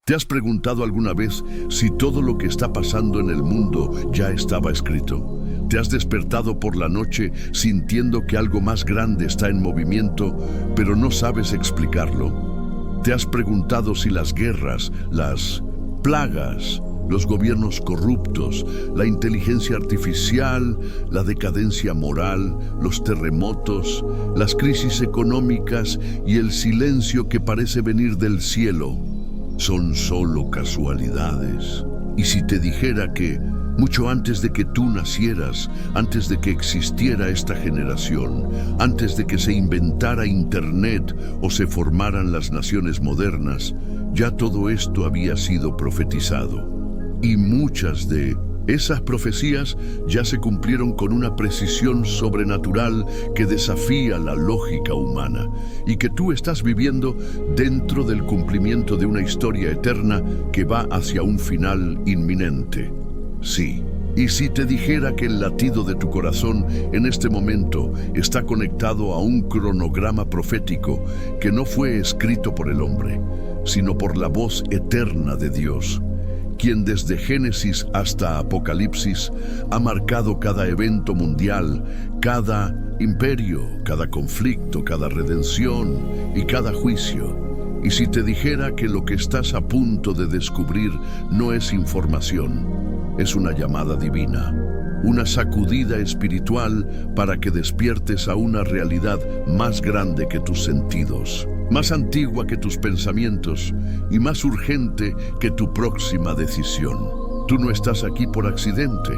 ¿Te has preguntado alguna vez si todo lo que está pasando en el mundo ya estaba escrito? ¿Te has despertado por la noche sintiendo que algo más grande está en movimiento, pero no sabes explicarlo? ¿Te has preguntado si las guerras, las plagas, los gobiernos corruptos, la inteligencia artificial, la decadencia moral, los terremotos, las crisis económicas y el silencio que parece venir del cielo son solo casualidades? Y si te dijera que mucho antes de que tú nacieras, antes de que existiera esta generación, antes de que se inventara Internet o se formaran las naciones modernas, ya todo esto había sido profetizado. Y muchas de esas profecías ya se cumplieron con una precisión sobrenatural que desafía la lógica humana, y que tú estás viviendo dentro del cumplimiento de una historia eterna que va hacia un final inminente. Sí. Y si te dijera que el latido de tu corazón en este momento está conectado a un cronograma profético que no fue escrito por el hombre, sino por la voz eterna de Dios, quien desde Génesis hasta Apocalipsis ha marcado cada evento mundial, cada imperio, cada conflicto, cada redención y cada juicio. Y si te dijera que lo que estás a punto de descubrir no es información, es una llamada divina, una sacudida espiritual para que despiertes a una realidad más grande que tus sentidos, más antigua que tus pensamientos y más urgente que tu próxima decisión. Tú no estás aquí por accidente.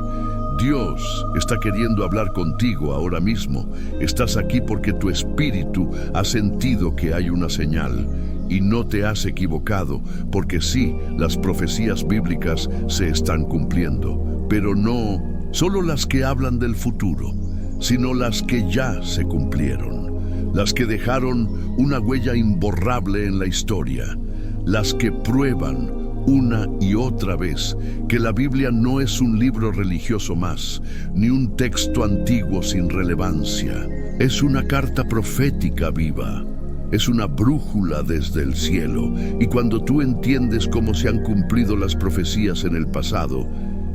Dios está queriendo hablar contigo ahora mismo. Estás aquí porque tu espíritu ha sentido que hay una señal. Y no te has equivocado, porque sí, las profecías bíblicas se están cumpliendo, pero no solo las que hablan del futuro, sino las que ya se cumplieron, las que dejaron una huella imborrable en la historia, las que prueban una y otra vez que la Biblia no es un libro religioso más, ni un texto antiguo sin relevancia. Es una carta profética viva. Es una brújula desde el cielo, y cuando tú entiendes cómo se han cumplido las profecías en el pasado,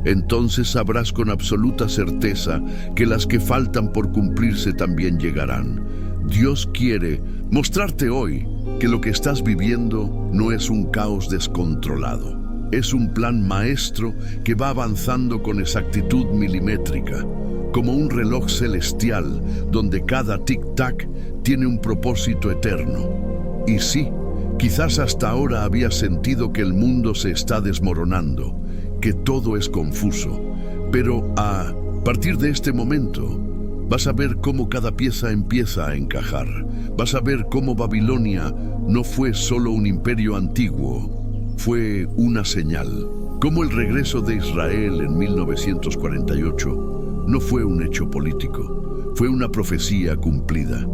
entonces sabrás con absoluta certeza que las que faltan por cumplirse también llegarán. Dios quiere mostrarte hoy que lo que estás viviendo no es un caos descontrolado. Es un plan maestro que va avanzando con exactitud milimétrica, como un reloj celestial donde cada tic-tac tiene un propósito eterno. Y sí, quizás hasta ahora habías sentido que el mundo se está desmoronando, que todo es confuso, pero a partir de este momento vas a ver cómo cada pieza empieza a encajar. Vas a ver cómo Babilonia no fue solo un imperio antiguo, fue una señal. Cómo el regreso de Israel en 1948 no fue un hecho político, fue una profecía cumplida.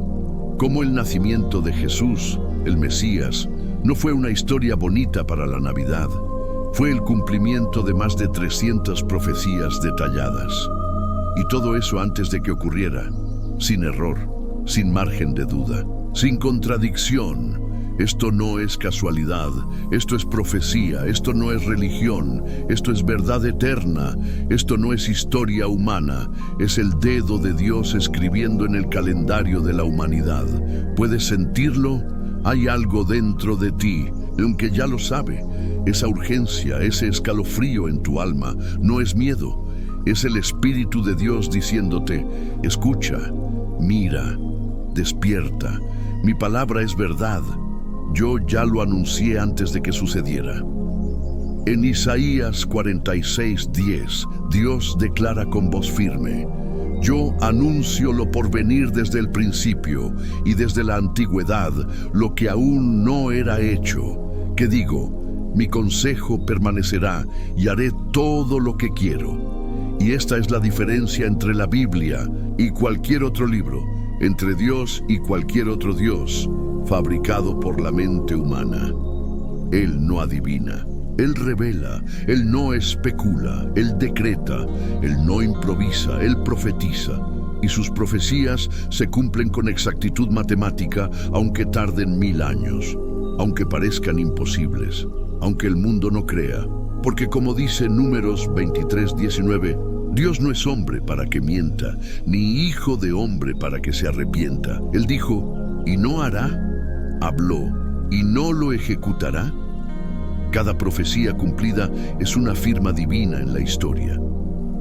Cómo el nacimiento de Jesús, el Mesías, no fue una historia bonita para la Navidad, fue el cumplimiento de más de 300 profecías detalladas. Y todo eso antes de que ocurriera, sin error, sin margen de duda, sin contradicción. Esto no es casualidad, esto es profecía, esto no es religión, esto es verdad eterna, esto no es historia humana, es el dedo de Dios escribiendo en el calendario de la humanidad. ¿Puedes sentirlo? Hay algo dentro de ti, aunque ya lo sabe. Esa urgencia, ese escalofrío en tu alma, no es miedo, es el Espíritu de Dios diciéndote: escucha, mira, despierta, mi palabra es verdad. Yo ya lo anuncié antes de que sucediera. En Isaías 46:10, Dios declara con voz firme: yo anuncio lo por venir desde el principio y desde la antigüedad, lo que aún no era hecho. Que digo, mi consejo permanecerá y haré todo lo que quiero. Y esta es la diferencia entre la Biblia y cualquier otro libro, entre Dios y cualquier otro Dios fabricado por la mente humana. Él no adivina, Él revela, Él no especula, Él decreta, Él no improvisa, Él profetiza. Y sus profecías se cumplen con exactitud matemática, aunque tarden 1000 años, aunque parezcan imposibles. aunque el mundo no crea. Porque como dice Números 23:19, Dios no es hombre para que mienta, ni hijo de hombre para que se arrepienta. Él dijo, ¿y no hará? Habló, ¿y no lo ejecutará? Cada profecía cumplida es una firma divina en la historia,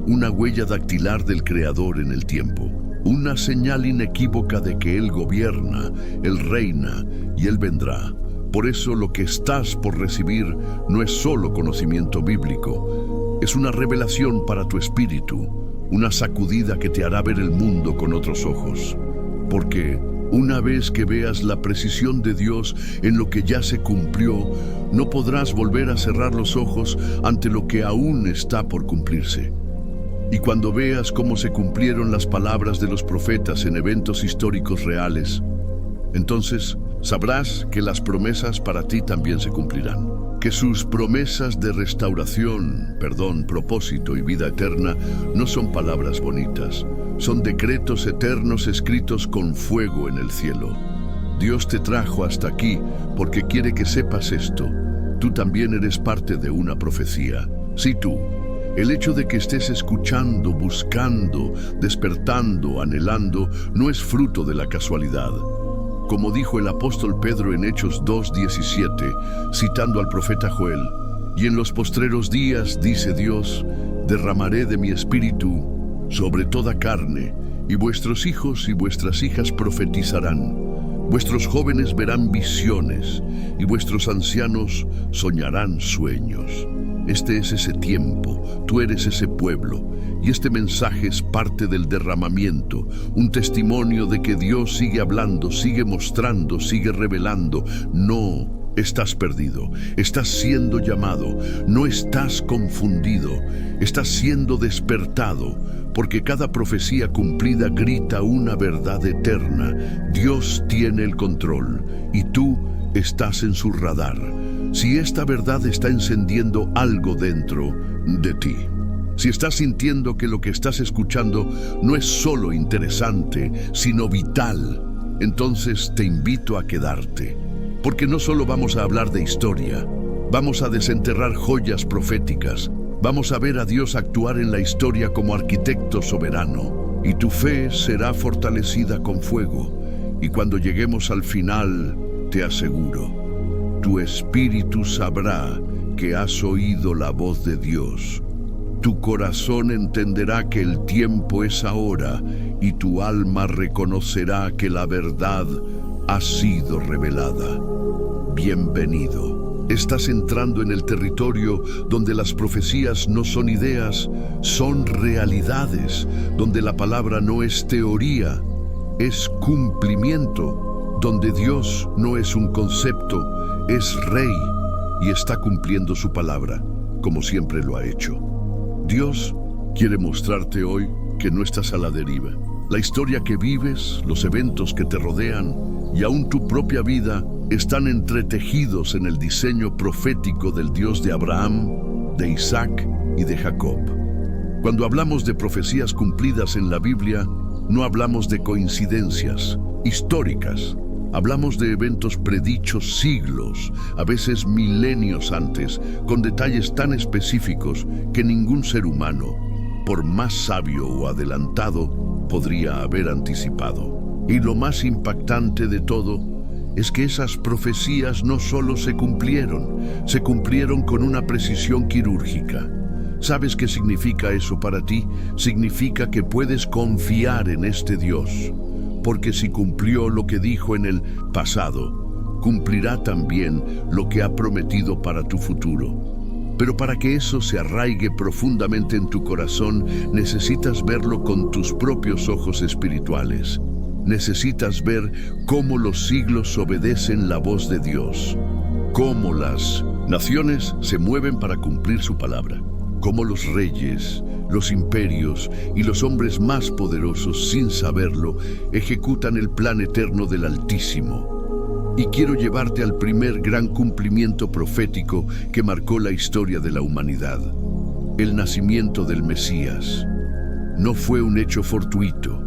una huella dactilar del Creador en el tiempo, una señal inequívoca de que Él gobierna, Él reina y Él vendrá. Por eso lo que estás por recibir no es solo conocimiento bíblico, es una revelación para tu espíritu, una sacudida que te hará ver el mundo con otros ojos. Porque una vez que veas la precisión de Dios en lo que ya se cumplió, no podrás volver a cerrar los ojos ante lo que aún está por cumplirse. Y cuando veas cómo se cumplieron las palabras de los profetas en eventos históricos reales, entonces sabrás que las promesas para ti también se cumplirán. Que sus promesas de restauración, perdón, propósito y vida eterna no son palabras bonitas, son decretos eternos escritos con fuego en el cielo. Dios te trajo hasta aquí porque quiere que sepas esto. Tú también eres parte de una profecía. Sí, tú. El hecho de que estés escuchando, buscando, despertando, anhelando, no es fruto de la casualidad. Como dijo el apóstol Pedro en Hechos 2:17, citando al profeta Joel, y en los postreros días, dice Dios, derramaré de mi espíritu sobre toda carne, y vuestros hijos y vuestras hijas profetizarán, vuestros jóvenes verán visiones, y vuestros ancianos soñarán sueños. Este es ese tiempo, tú eres ese pueblo, y este mensaje es parte del derramamiento, un testimonio de que Dios sigue hablando, sigue mostrando, sigue revelando. No estás perdido, estás siendo llamado, no estás confundido, estás siendo despertado, porque cada profecía cumplida grita una verdad eterna. Dios tiene el control, y tú estás en su radar. Si esta verdad está encendiendo algo dentro de ti, si estás sintiendo que lo que estás escuchando no es solo interesante, sino vital, entonces te invito a quedarte. Porque no solo vamos a hablar de historia, vamos a desenterrar joyas proféticas, vamos a ver a Dios actuar en la historia como arquitecto soberano, y tu fe será fortalecida con fuego. Y cuando lleguemos al final, te aseguro, tu espíritu sabrá que has oído la voz de Dios. Tu corazón entenderá que el tiempo es ahora y tu alma reconocerá que la verdad ha sido revelada. Bienvenido. Estás entrando en el territorio donde las profecías no son ideas, son realidades, donde la palabra no es teoría, es cumplimiento, donde Dios no es un concepto, es Rey y está cumpliendo su palabra, como siempre lo ha hecho. Dios quiere mostrarte hoy que no estás a la deriva. La historia que vives, los eventos que te rodean y aún tu propia vida están entretejidos en el diseño profético del Dios de Abraham, de Isaac y de Jacob. Cuando hablamos de profecías cumplidas en la Biblia, no hablamos de coincidencias históricas. Hablamos de eventos predichos siglos, a veces milenios antes, con detalles tan específicos que ningún ser humano, por más sabio o adelantado, podría haber anticipado. Y lo más impactante de todo es que esas profecías no solo se cumplieron con una precisión quirúrgica. ¿Sabes qué significa eso para ti? Significa que puedes confiar en este Dios. Porque si cumplió lo que dijo en el pasado, cumplirá también lo que ha prometido para tu futuro. Pero para que eso se arraigue profundamente en tu corazón, necesitas verlo con tus propios ojos espirituales. Necesitas ver cómo los siglos obedecen la voz de Dios, cómo las naciones se mueven para cumplir su palabra, cómo los reyes, los imperios y los hombres más poderosos, sin saberlo, ejecutan el plan eterno del Altísimo. Y quiero llevarte al primer gran cumplimiento profético que marcó la historia de la humanidad. El nacimiento del Mesías. No fue un hecho fortuito,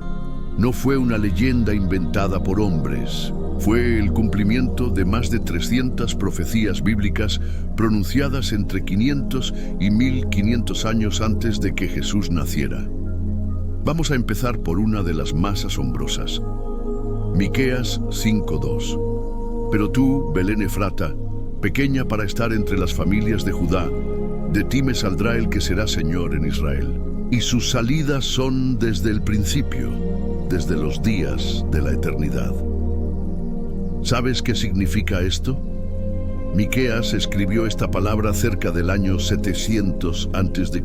no fue una leyenda inventada por hombres, Fue el cumplimiento de más de 300 profecías bíblicas pronunciadas entre 500 y 1500 años antes de que Jesús naciera. Vamos a empezar por una de las más asombrosas. Miqueas 5:2. Pero tú, Belén Efrata, pequeña para estar entre las familias de Judá, de ti me saldrá el que será Señor en Israel. Y sus salidas son desde el principio, desde los días de la eternidad. ¿Sabes qué significa esto? Miqueas escribió esta palabra cerca del año 700 a.C.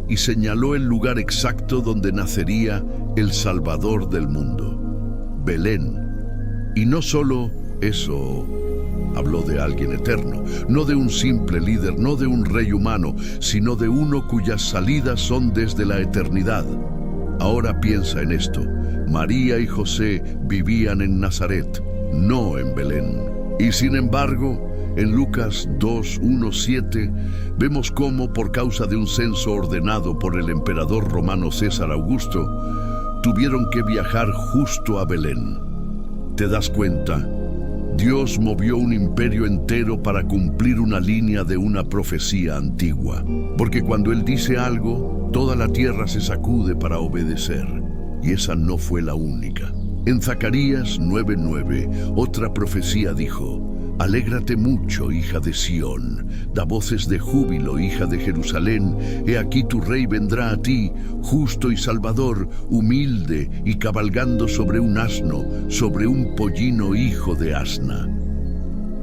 y señaló el lugar exacto donde nacería el Salvador del mundo, Belén. Y no solo eso, habló de alguien eterno, no de un simple líder, no de un rey humano, sino de uno cuyas salidas son desde la eternidad. Ahora piensa en esto. María y José vivían en Nazaret, no en Belén. Y sin embargo, en Lucas 2:1-7, vemos cómo, por causa de un censo ordenado por el emperador romano César Augusto, tuvieron que viajar justo a Belén. ¿Te das cuenta? Dios movió un imperio entero para cumplir una línea de una profecía antigua. Porque cuando Él dice algo, toda la tierra se sacude para obedecer. Y esa no fue la única. En Zacarías 9:9, otra profecía dijo: Alégrate mucho, hija de Sión, da voces de júbilo, hija de Jerusalén. He aquí tu rey vendrá a ti, justo y salvador, humilde y cabalgando sobre un asno, sobre un pollino hijo de asna.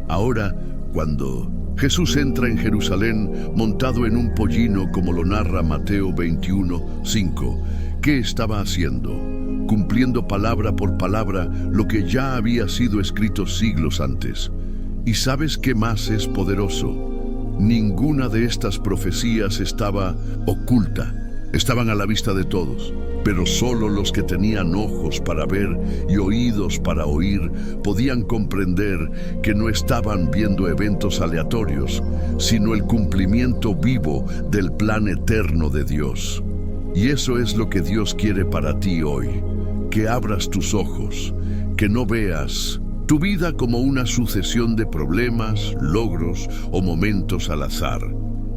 Ahora, cuando Jesús entra en Jerusalén montado en un pollino, como lo narra Mateo 21:5, ¿qué estaba haciendo? Cumpliendo palabra por palabra lo que ya había sido escrito siglos antes. ¿Y sabes qué más es poderoso? Ninguna de estas profecías estaba oculta. Estaban a la vista de todos, pero solo los que tenían ojos para ver y oídos para oír podían comprender que no estaban viendo eventos aleatorios, sino el cumplimiento vivo del plan eterno de Dios. Y eso es lo que Dios quiere para ti hoy, que abras tus ojos, que no veas tu vida como una sucesión de problemas, logros o momentos al azar,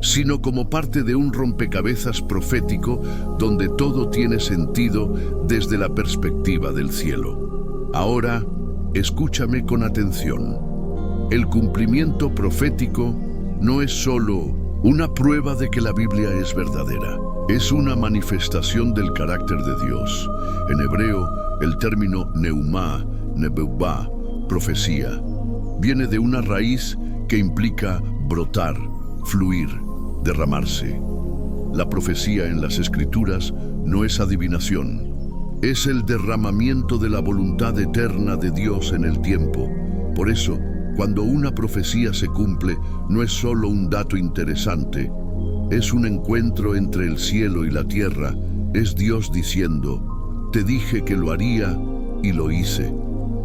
sino como parte de un rompecabezas profético donde todo tiene sentido desde la perspectiva del cielo. Ahora, escúchame con atención. El cumplimiento profético no es solo una prueba de que la Biblia es verdadera. Es una manifestación del carácter de Dios. En hebreo, el término neumá, nebuá, profecía, viene de una raíz que implica brotar, fluir, derramarse. La profecía en las Escrituras no es adivinación. Es el derramamiento de la voluntad eterna de Dios en el tiempo. Por eso, cuando una profecía se cumple, no es solo un dato interesante. Es un encuentro entre el cielo y la tierra. Es Dios diciendo: te dije que lo haría y lo hice.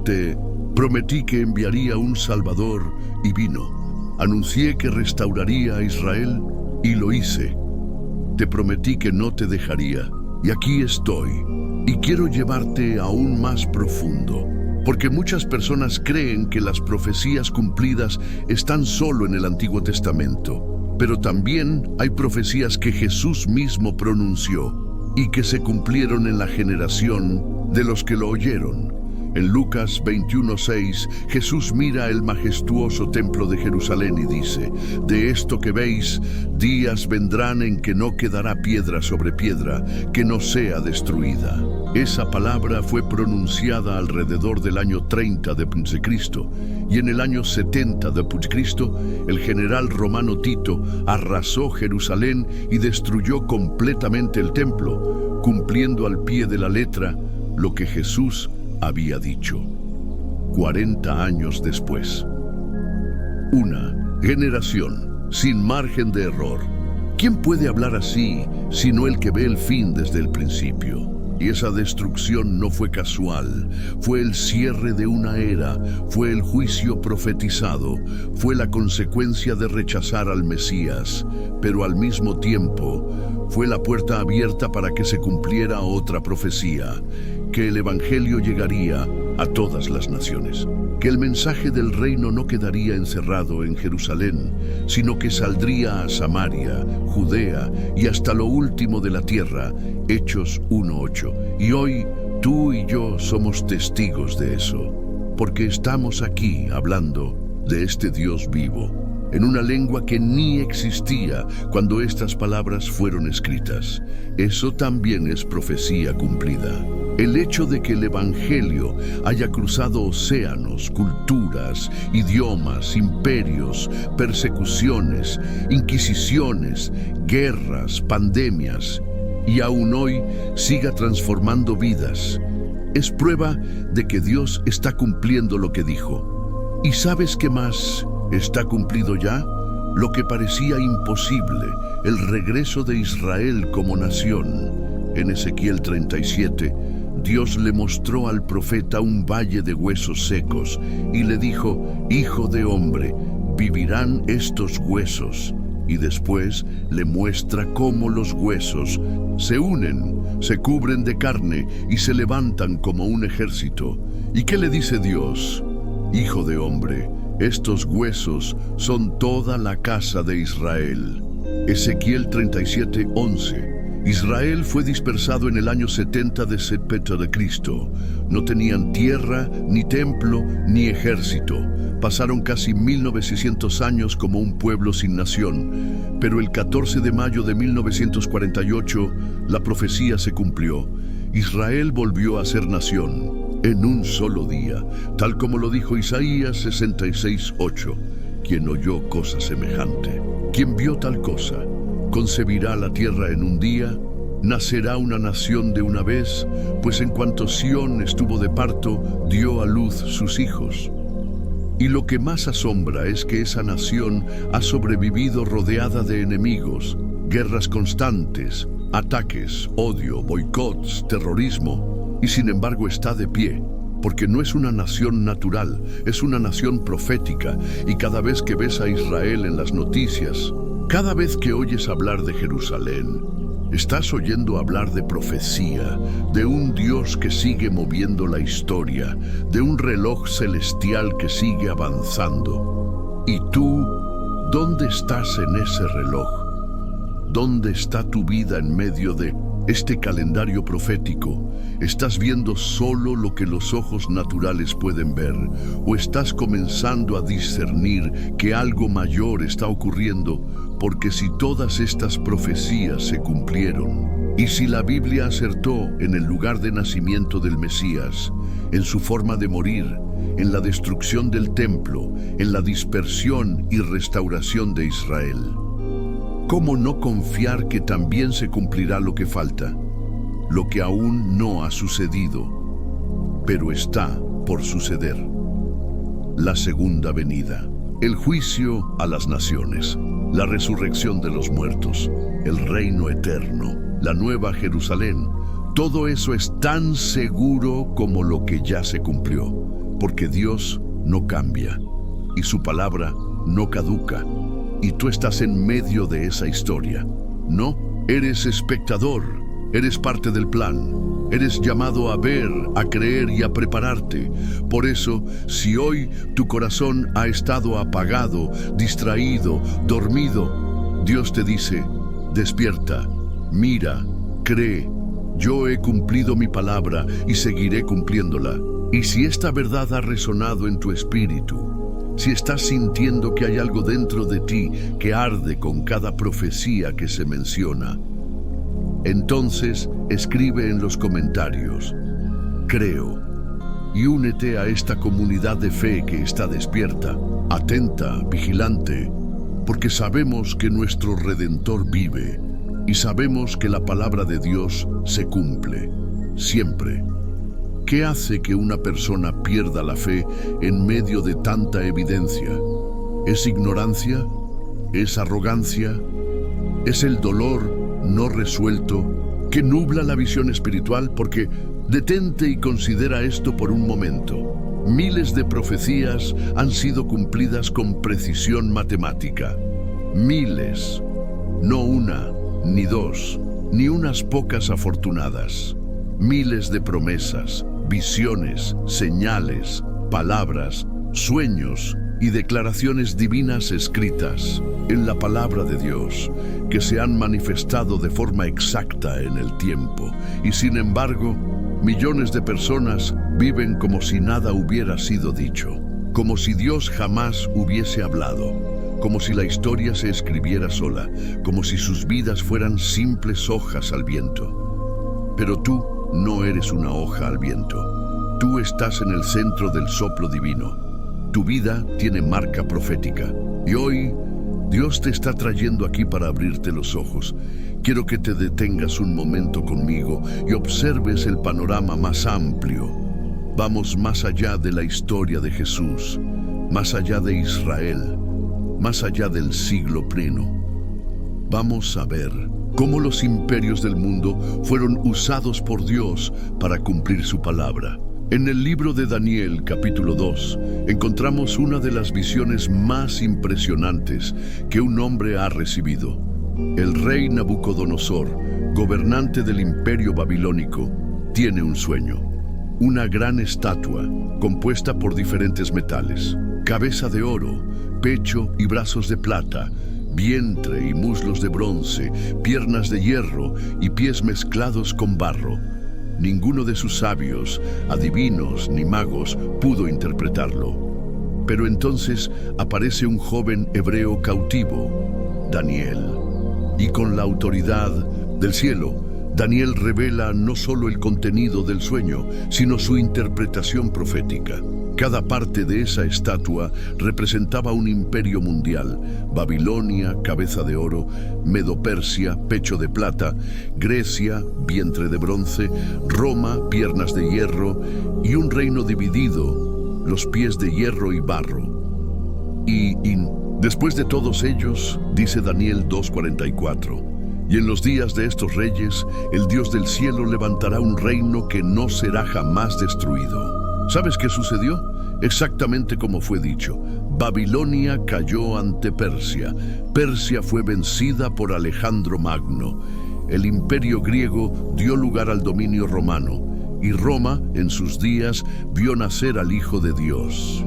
Te prometí que enviaría un Salvador y vino. Anuncié que restauraría a Israel y lo hice. Te prometí que no te dejaría y aquí estoy. Y quiero llevarte aún más profundo, porque muchas personas creen que las profecías cumplidas están solo en el Antiguo Testamento. Pero también hay profecías que Jesús mismo pronunció y que se cumplieron en la generación de los que lo oyeron. En Lucas 21:6, Jesús mira el majestuoso templo de Jerusalén y dice: de esto que veis, días vendrán en que no quedará piedra sobre piedra que no sea destruida. Esa palabra fue pronunciada alrededor del año 30 de Cristo, y en el año 70 de Cristo, el general romano Tito arrasó Jerusalén y destruyó completamente el templo, cumpliendo al pie de la letra lo que Jesús había dicho. 40 años después. Una generación sin margen de error. ¿Quién puede hablar así sino el que ve el fin desde el principio? Y esa destrucción no fue casual, fue el cierre de una era, fue el juicio profetizado, fue la consecuencia de rechazar al Mesías, pero al mismo tiempo fue la puerta abierta para que se cumpliera otra profecía, que el Evangelio llegaría a todas las naciones, que el mensaje del reino no quedaría encerrado en Jerusalén, sino que saldría a Samaria, Judea y hasta lo último de la tierra. Hechos 1:8. Y hoy tú y yo somos testigos de eso, porque estamos aquí hablando de este Dios vivo, en una lengua que ni existía cuando estas palabras fueron escritas. Eso también es profecía cumplida. El hecho de que el Evangelio haya cruzado océanos, culturas, idiomas, imperios, persecuciones, inquisiciones, guerras, pandemias, y aún hoy siga transformando vidas, es prueba de que Dios está cumpliendo lo que dijo. ¿Y sabes qué más está cumplido ya? Lo que parecía imposible, el regreso de Israel como nación. En Ezequiel 37, Dios le mostró al profeta un valle de huesos secos y le dijo: Hijo de hombre, ¿vivirán estos huesos? Y después le muestra cómo los huesos se unen, se cubren de carne y se levantan como un ejército. ¿Y qué le dice Dios? Hijo de hombre, estos huesos son toda la casa de Israel. Ezequiel 37:11. Israel fue dispersado en el año 70 después de Cristo. No tenían tierra, ni templo, ni ejército. Pasaron casi 1900 años como un pueblo sin nación. Pero el 14 de mayo de 1948, la profecía se cumplió. Israel volvió a ser nación en un solo día, tal como lo dijo Isaías 66:8. Quien oyó cosa semejante, quien vio tal cosa, concebirá la tierra en un día, nacerá una nación de una vez, pues en cuanto Sión estuvo de parto, dio a luz sus hijos. Y lo que más asombra es que esa nación ha sobrevivido rodeada de enemigos, guerras constantes, ataques, odio, boicots, terrorismo, y sin embargo está de pie, porque no es una nación natural, es una nación profética, y cada vez que ves a Israel en las noticias, cada vez que oyes hablar de Jerusalén, estás oyendo hablar de profecía, de un Dios que sigue moviendo la historia, de un reloj celestial que sigue avanzando. ¿Y tú, dónde estás en ese reloj? ¿Dónde está tu vida en medio de este calendario profético? ¿Estás viendo solo lo que los ojos naturales pueden ver? ¿O estás comenzando a discernir que algo mayor está ocurriendo? Porque si todas estas profecías se cumplieron, y si la Biblia acertó en el lugar de nacimiento del Mesías, en su forma de morir, en la destrucción del templo, en la dispersión y restauración de Israel, ¿cómo no confiar que también se cumplirá lo que falta? Lo que aún no ha sucedido, pero está por suceder. La segunda venida, el juicio a las naciones, la resurrección de los muertos, el reino eterno, la nueva Jerusalén. Todo eso es tan seguro como lo que ya se cumplió, porque Dios no cambia y su palabra no caduca. Y tú estás en medio de esa historia. No, eres espectador, eres parte del plan. Eres llamado a ver, a creer y a prepararte. Por eso, si hoy tu corazón ha estado apagado, distraído, dormido, Dios te dice: despierta, mira, cree. Yo he cumplido mi palabra y seguiré cumpliéndola. Y si esta verdad ha resonado en tu espíritu, si estás sintiendo que hay algo dentro de ti que arde con cada profecía que se menciona, entonces escribe en los comentarios: creo, y únete a esta comunidad de fe que está despierta, atenta, vigilante, porque sabemos que nuestro Redentor vive y sabemos que la palabra de Dios se cumple, siempre. ¿Qué hace que una persona pierda la fe en medio de tanta evidencia? ¿Es ignorancia? ¿Es arrogancia? ¿Es el dolor no resuelto que nubla la visión espiritual? Porque detente y considera esto por un momento. Miles de profecías han sido cumplidas con precisión matemática. Miles, no una, ni dos, ni unas pocas afortunadas. Miles de promesas, visiones, señales, palabras, sueños y declaraciones divinas escritas en la palabra de Dios, que se han manifestado de forma exacta en el tiempo. Y sin embargo, millones de personas viven como si nada hubiera sido dicho, como si Dios jamás hubiese hablado, como si la historia se escribiera sola, como si sus vidas fueran simples hojas al viento. Pero tú no eres una hoja al viento. Tú estás en el centro del soplo divino. Tu vida tiene marca profética. Y hoy, Dios te está trayendo aquí para abrirte los ojos. Quiero que te detengas un momento conmigo y observes el panorama más amplio. Vamos más allá de la historia de Jesús, más allá de Israel, más allá del siglo pleno. Vamos a ver cómo los imperios del mundo fueron usados por Dios para cumplir su palabra. En el libro de Daniel, capítulo 2, encontramos una de las visiones más impresionantes que un hombre ha recibido. El rey Nabucodonosor, gobernante del imperio babilónico, tiene un sueño. Una gran estatua compuesta por diferentes metales, cabeza de oro, pecho y brazos de plata, vientre y muslos de bronce, piernas de hierro y pies mezclados con barro. Ninguno de sus sabios, adivinos ni magos pudo interpretarlo. Pero entonces aparece un joven hebreo cautivo, Daniel. Y con la autoridad del cielo, Daniel revela no solo el contenido del sueño, sino su interpretación profética. Cada parte de esa estatua representaba un imperio mundial: Babilonia, cabeza de oro; Medo-Persia, pecho de plata; Grecia, vientre de bronce; Roma, piernas de hierro; y un reino dividido, los pies de hierro y barro. Y después de todos ellos, dice Daniel 2:44, y en los días de estos reyes, el Dios del cielo levantará un reino que no será jamás destruido. ¿Sabes qué sucedió? Exactamente como fue dicho. Babilonia cayó ante Persia. Persia fue vencida por Alejandro Magno. El imperio griego dio lugar al dominio romano. Y Roma, en sus días, vio nacer al Hijo de Dios,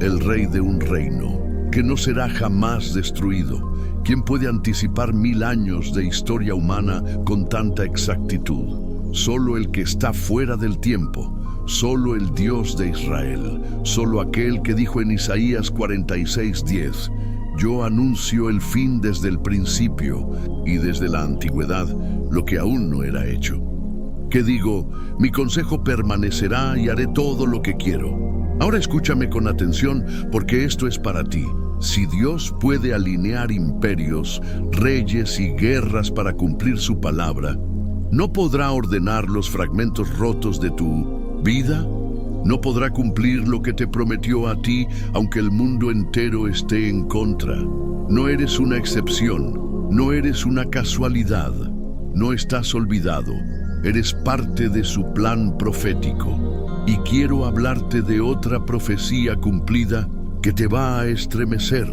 el rey de un reino que no será jamás destruido. ¿Quién puede anticipar 1000 años de historia humana con tanta exactitud? Solo el que está fuera del tiempo. Solo el Dios de Israel, solo aquel que dijo en Isaías 46:10, yo anuncio el fin desde el principio y desde la antigüedad, lo que aún no era hecho. ¿Qué digo? Mi consejo permanecerá y haré todo lo que quiero. Ahora escúchame con atención, porque esto es para ti. Si Dios puede alinear imperios, reyes y guerras para cumplir su palabra, ¿no podrá ordenar los fragmentos rotos de tu vida? ¿No podrá cumplir lo que te prometió a ti, aunque el mundo entero esté en contra? No eres una excepción, no eres una casualidad, no estás olvidado, eres parte de su plan profético. Y quiero hablarte de otra profecía cumplida que te va a estremecer,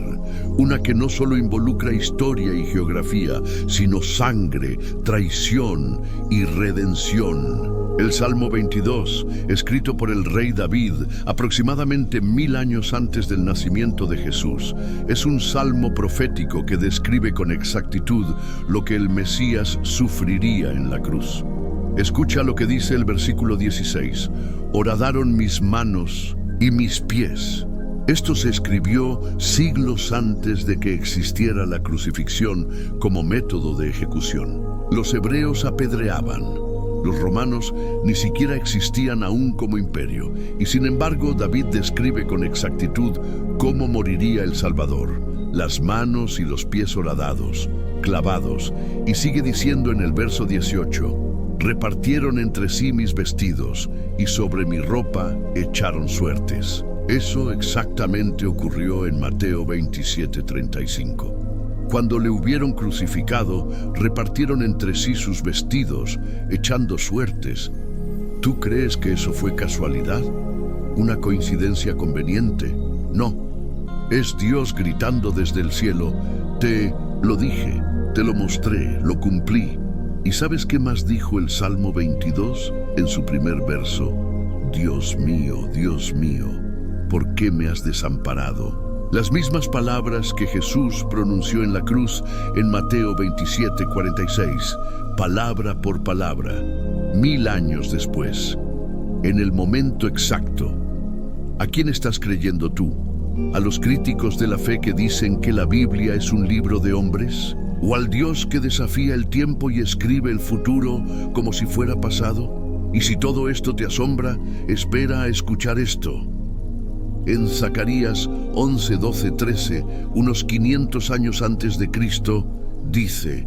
una que no solo involucra historia y geografía, sino sangre, traición y redención. El Salmo 22, escrito por el rey David aproximadamente 1000 años antes del nacimiento de Jesús, es un salmo profético que describe con exactitud lo que el Mesías sufriría en la cruz. Escucha lo que dice el versículo 16. Horadaron mis manos y mis pies. Esto se escribió siglos antes de que existiera la crucifixión como método de ejecución. Los hebreos apedreaban. Los romanos ni siquiera existían aún como imperio, y sin embargo David describe con exactitud cómo moriría el Salvador: las manos y los pies horadados, clavados, y sigue diciendo en el verso 18, repartieron entre sí mis vestidos, y sobre mi ropa echaron suertes. Eso exactamente ocurrió en Mateo 27:35. Cuando le hubieron crucificado, repartieron entre sí sus vestidos, echando suertes. ¿Tú crees que eso fue casualidad? ¿Una coincidencia conveniente? No. Es Dios gritando desde el cielo: te lo dije, te lo mostré, lo cumplí. ¿Y sabes qué más dijo el Salmo 22 en su primer verso? Dios mío, ¿por qué me has desamparado? Las mismas palabras que Jesús pronunció en la cruz en Mateo 27:46, palabra por palabra, 1000 años después, en el momento exacto. ¿A quién estás creyendo tú? ¿A los críticos de la fe que dicen que la Biblia es un libro de hombres? ¿O al Dios que desafía el tiempo y escribe el futuro como si fuera pasado? Y si todo esto te asombra, espera a escuchar esto. En Zacarías 11, 12, 13, unos 500 años antes de Cristo, dice: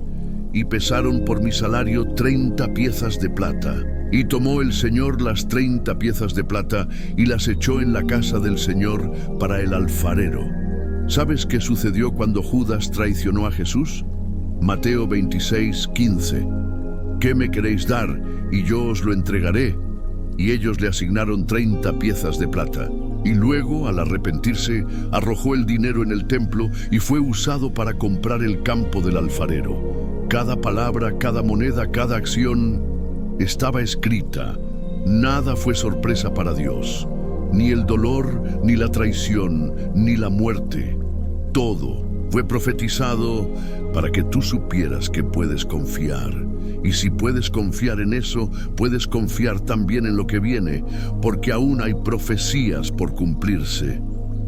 «Y pesaron por mi salario 30 piezas de plata. Y tomó el Señor las 30 piezas de plata y las echó en la casa del Señor para el alfarero». ¿Sabes qué sucedió cuando Judas traicionó a Jesús? Mateo 26, 15. «¿Qué me queréis dar? Y yo os lo entregaré». Y ellos le asignaron 30 piezas de plata. Y luego, al arrepentirse, arrojó el dinero en el templo y fue usado para comprar el campo del alfarero. Cada palabra, cada moneda, cada acción estaba escrita. Nada fue sorpresa para Dios. Ni el dolor, ni la traición, ni la muerte. Todo fue profetizado para que tú supieras que puedes confiar. Y si puedes confiar en eso, puedes confiar también en lo que viene, porque aún hay profecías por cumplirse.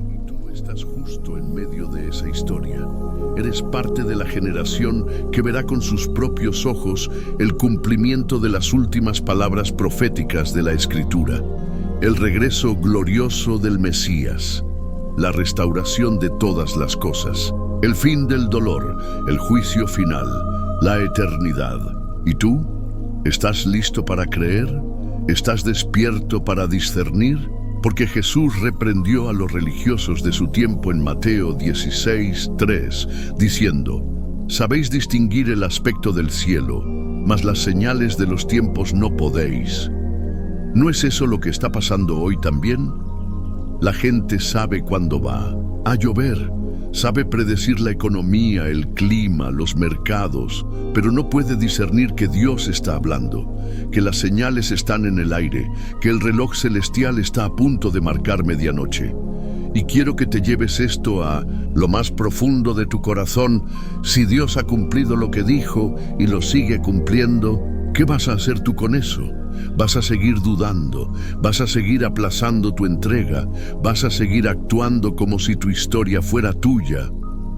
Y tú estás justo en medio de esa historia. Eres parte de la generación que verá con sus propios ojos el cumplimiento de las últimas palabras proféticas de la Escritura. El regreso glorioso del Mesías, la restauración de todas las cosas, el fin del dolor, el juicio final, la eternidad. ¿Y tú? ¿Estás listo para creer? ¿Estás despierto para discernir? Porque Jesús reprendió a los religiosos de su tiempo en Mateo 16:3, diciendo: «Sabéis distinguir el aspecto del cielo, mas las señales de los tiempos no podéis». ¿No es eso lo que está pasando hoy también? La gente sabe cuándo va a llover, sabe predecir la economía, el clima, los mercados, pero no puede discernir que Dios está hablando, que las señales están en el aire, que el reloj celestial está a punto de marcar medianoche. Y quiero que te lleves esto a lo más profundo de tu corazón. Si Dios ha cumplido lo que dijo y lo sigue cumpliendo, ¿qué vas a hacer tú con eso? ¿Vas a seguir dudando? ¿Vas a seguir aplazando tu entrega? ¿Vas a seguir actuando como si tu historia fuera tuya?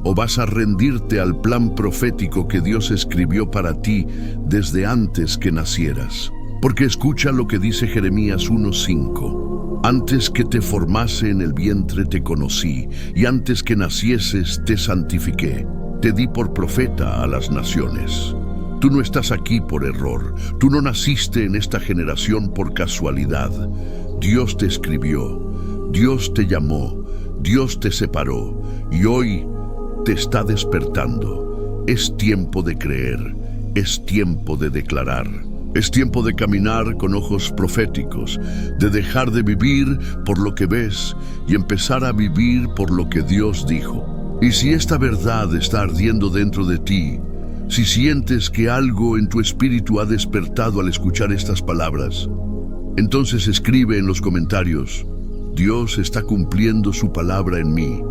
¿O vas a rendirte al plan profético que Dios escribió para ti desde antes que nacieras? Porque escucha lo que dice Jeremías 1:5. «Antes que te formase en el vientre te conocí, y antes que nacieses te santifiqué. Te di por profeta a las naciones». Tú no estás aquí por error. Tú no naciste en esta generación por casualidad. Dios te escribió, Dios te llamó, Dios te separó y hoy te está despertando. Es tiempo de creer, es tiempo de declarar. Es tiempo de caminar con ojos proféticos, de dejar de vivir por lo que ves y empezar a vivir por lo que Dios dijo. Y si esta verdad está ardiendo dentro de ti, si sientes que algo en tu espíritu ha despertado al escuchar estas palabras, entonces escribe en los comentarios: «Dios está cumpliendo su palabra en mí»,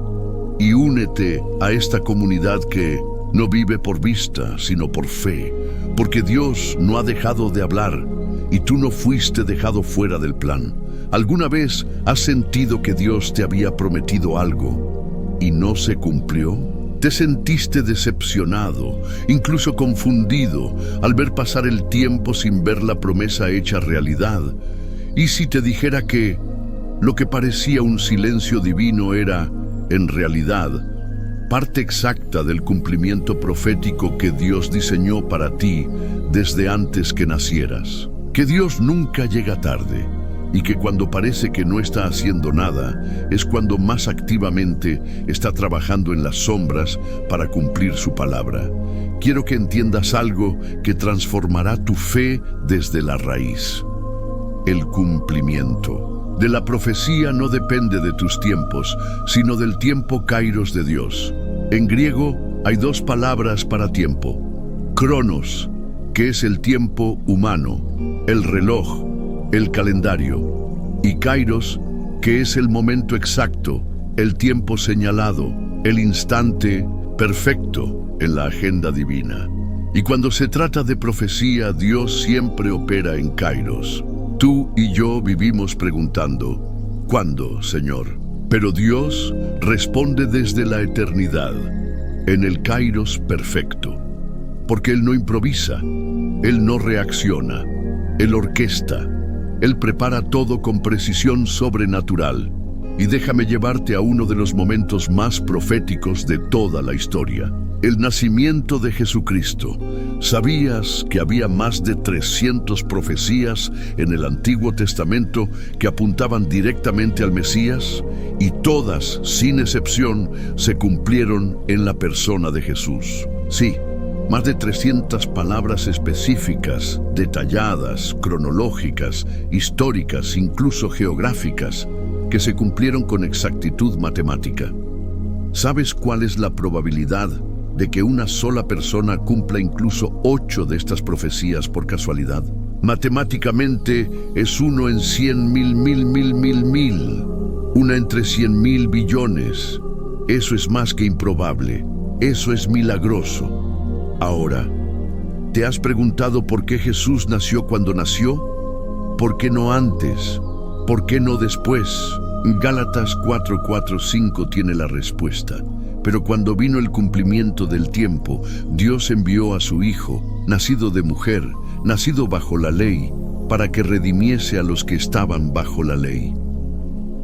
y únete a esta comunidad que no vive por vista, sino por fe, porque Dios no ha dejado de hablar y tú no fuiste dejado fuera del plan. ¿Alguna vez has sentido que Dios te había prometido algo y no se cumplió? ¿Te sentiste decepcionado, incluso confundido, al ver pasar el tiempo sin ver la promesa hecha realidad? ¿Y si te dijera que lo que parecía un silencio divino era, en realidad, parte exacta del cumplimiento profético que Dios diseñó para ti desde antes que nacieras? Que Dios nunca llega tarde, y que cuando parece que no está haciendo nada, es cuando más activamente está trabajando en las sombras para cumplir su palabra. Quiero que entiendas algo que transformará tu fe desde la raíz: el cumplimiento. De la profecía no depende de tus tiempos, sino del tiempo kairos de Dios. En griego hay 2 palabras para tiempo: cronos, que es el tiempo humano, el reloj, el calendario, y Kairos, que es el momento exacto, el tiempo señalado, el instante perfecto en la agenda divina. Y cuando se trata de profecía, Dios siempre opera en Kairos. Tú y yo vivimos preguntando, ¿cuándo, Señor? Pero Dios responde desde la eternidad, en el Kairos perfecto. Porque Él no improvisa, Él no reacciona, Él orquesta, Él prepara todo con precisión sobrenatural. Y déjame llevarte a uno de los momentos más proféticos de toda la historia. El nacimiento de Jesucristo. ¿Sabías que había más de 300 profecías en el Antiguo Testamento que apuntaban directamente al Mesías? Y todas, sin excepción, se cumplieron en la persona de Jesús. Sí, más de 300 palabras específicas, detalladas, cronológicas, históricas, incluso geográficas, que se cumplieron con exactitud matemática. ¿Sabes cuál es la probabilidad de que una sola persona cumpla incluso 8 de estas profecías por casualidad? Matemáticamente es 1 en 100.000.000.000.000. 1 entre 100.000 billones. Eso es más que improbable. Eso es milagroso. Ahora, ¿te has preguntado por qué Jesús nació cuando nació? ¿Por qué no antes? ¿Por qué no después? Gálatas 4:4-5 tiene la respuesta. Pero cuando vino el cumplimiento del tiempo, Dios envió a su Hijo, nacido de mujer, nacido bajo la ley, para que redimiese a los que estaban bajo la ley.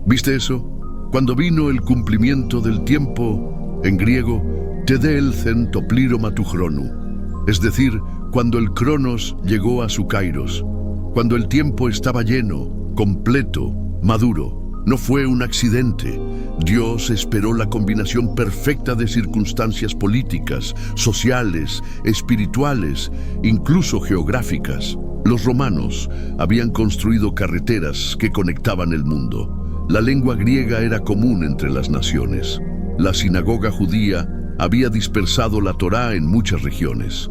¿Viste eso? Cuando vino el cumplimiento del tiempo, en griego, tedelzen to pliromatujronu, es decir, cuando el cronos llegó a su kairos, cuando el tiempo estaba lleno, completo, maduro. No fue un accidente. Dios esperó la combinación perfecta de circunstancias políticas, sociales, espirituales, incluso geográficas. Los romanos habían construido carreteras que conectaban el mundo. La lengua griega era común entre las naciones. La sinagoga judía había dispersado la Torá en muchas regiones.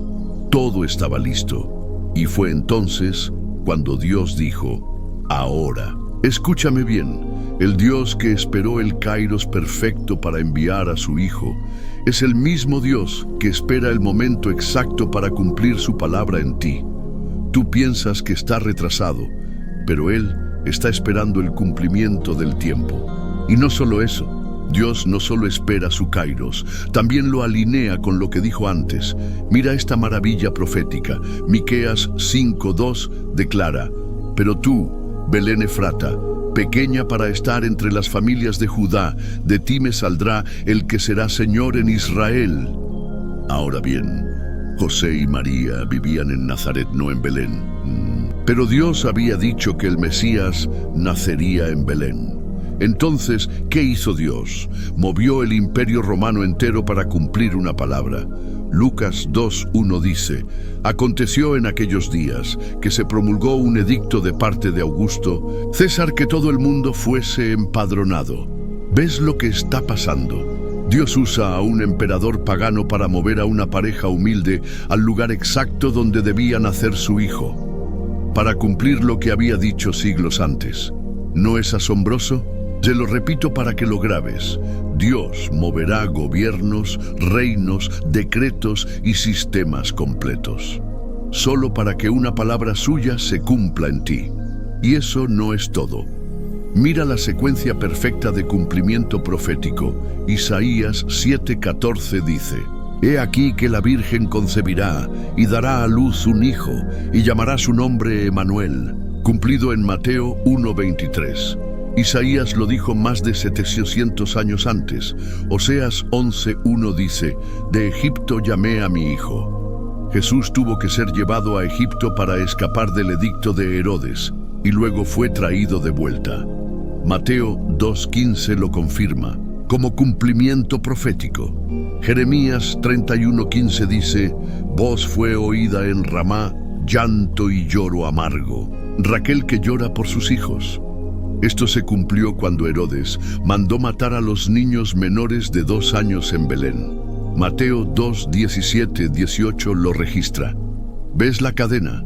Todo estaba listo. Y fue entonces cuando Dios dijo, ahora. Escúchame bien. El Dios que esperó el Kairos perfecto para enviar a su Hijo es el mismo Dios que espera el momento exacto para cumplir su palabra en ti. Tú piensas que está retrasado, pero Él está esperando el cumplimiento del tiempo. Y no solo eso, Dios no solo espera su Kairos, también lo alinea con lo que dijo antes. Mira esta maravilla profética. Miqueas 5:2 declara, pero tú, Belén Efrata, pequeña para estar entre las familias de Judá, de ti me saldrá el que será Señor en Israel. Ahora bien, José y María vivían en Nazaret, no en Belén. Pero Dios había dicho que el Mesías nacería en Belén. Entonces, ¿qué hizo Dios? Movió el imperio romano entero para cumplir una palabra. Lucas 2:1 dice, aconteció en aquellos días que se promulgó un edicto de parte de Augusto, César, que todo el mundo fuese empadronado. ¿Ves lo que está pasando? Dios usa a un emperador pagano para mover a una pareja humilde al lugar exacto donde debía nacer su hijo, para cumplir lo que había dicho siglos antes. ¿No es asombroso? Te lo repito para que lo grabes. Dios moverá gobiernos, reinos, decretos y sistemas completos, solo para que una palabra suya se cumpla en ti. Y eso no es todo. Mira la secuencia perfecta de cumplimiento profético. Isaías 7:14 dice, He aquí que la Virgen concebirá y dará a luz un hijo, y llamará su nombre Emanuel, cumplido en Mateo 1:23. Isaías lo dijo más de 700 años antes. Oseas 11:1 dice, de Egipto llamé a mi hijo. Jesús tuvo que ser llevado a Egipto para escapar del edicto de Herodes, y luego fue traído de vuelta. Mateo 2:15 lo confirma, como cumplimiento profético. Jeremías 31:15 dice, voz fue oída en Ramá, llanto y lloro amargo. Raquel que llora por sus hijos. Esto se cumplió cuando Herodes mandó matar a los niños menores de 2 años en Belén. Mateo 2:17-18 lo registra. ¿Ves la cadena?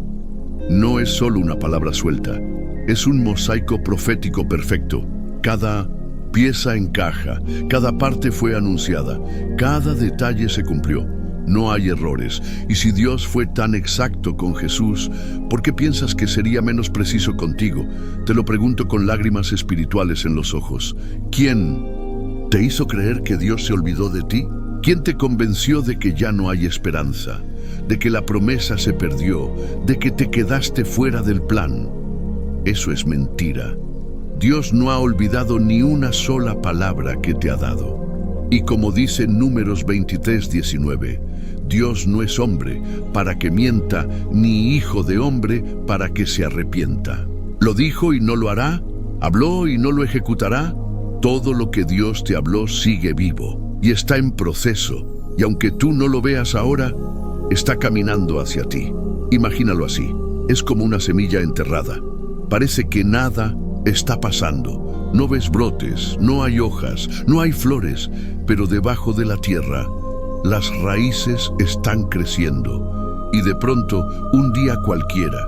No es solo una palabra suelta, es un mosaico profético perfecto. Cada pieza encaja, cada parte fue anunciada, cada detalle se cumplió. No hay errores. Y si Dios fue tan exacto con Jesús, ¿por qué piensas que sería menos preciso contigo? Te lo pregunto con lágrimas espirituales en los ojos. ¿Quién te hizo creer que Dios se olvidó de ti? ¿Quién te convenció de que ya no hay esperanza? De que la promesa se perdió, de que te quedaste fuera del plan. Eso es mentira. Dios no ha olvidado ni una sola palabra que te ha dado. Y como dice Números 23:19, Dios no es hombre para que mienta, ni hijo de hombre para que se arrepienta. ¿Lo dijo y no lo hará? ¿Habló y no lo ejecutará? Todo lo que Dios te habló sigue vivo y está en proceso. Y aunque tú no lo veas ahora, está caminando hacia ti. Imagínalo así. Es como una semilla enterrada. Parece que nada está pasando. No ves brotes, no hay hojas, no hay flores, pero debajo de la tierra, las raíces están creciendo. Y de pronto, un día cualquiera,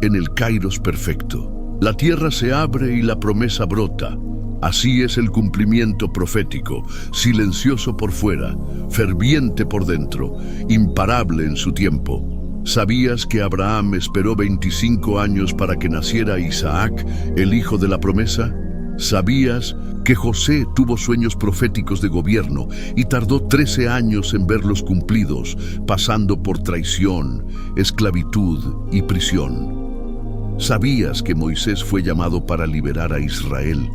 en el Kairos perfecto, la tierra se abre y la promesa brota. Así es el cumplimiento profético, silencioso por fuera, ferviente por dentro, imparable en su tiempo. ¿Sabías que Abraham esperó 25 años para que naciera Isaac, el hijo de la promesa? ¿Sabías que José tuvo sueños proféticos de gobierno y tardó 13 años en verlos cumplidos, pasando por traición, esclavitud y prisión? ¿Sabías que Moisés fue llamado para liberar a Israel,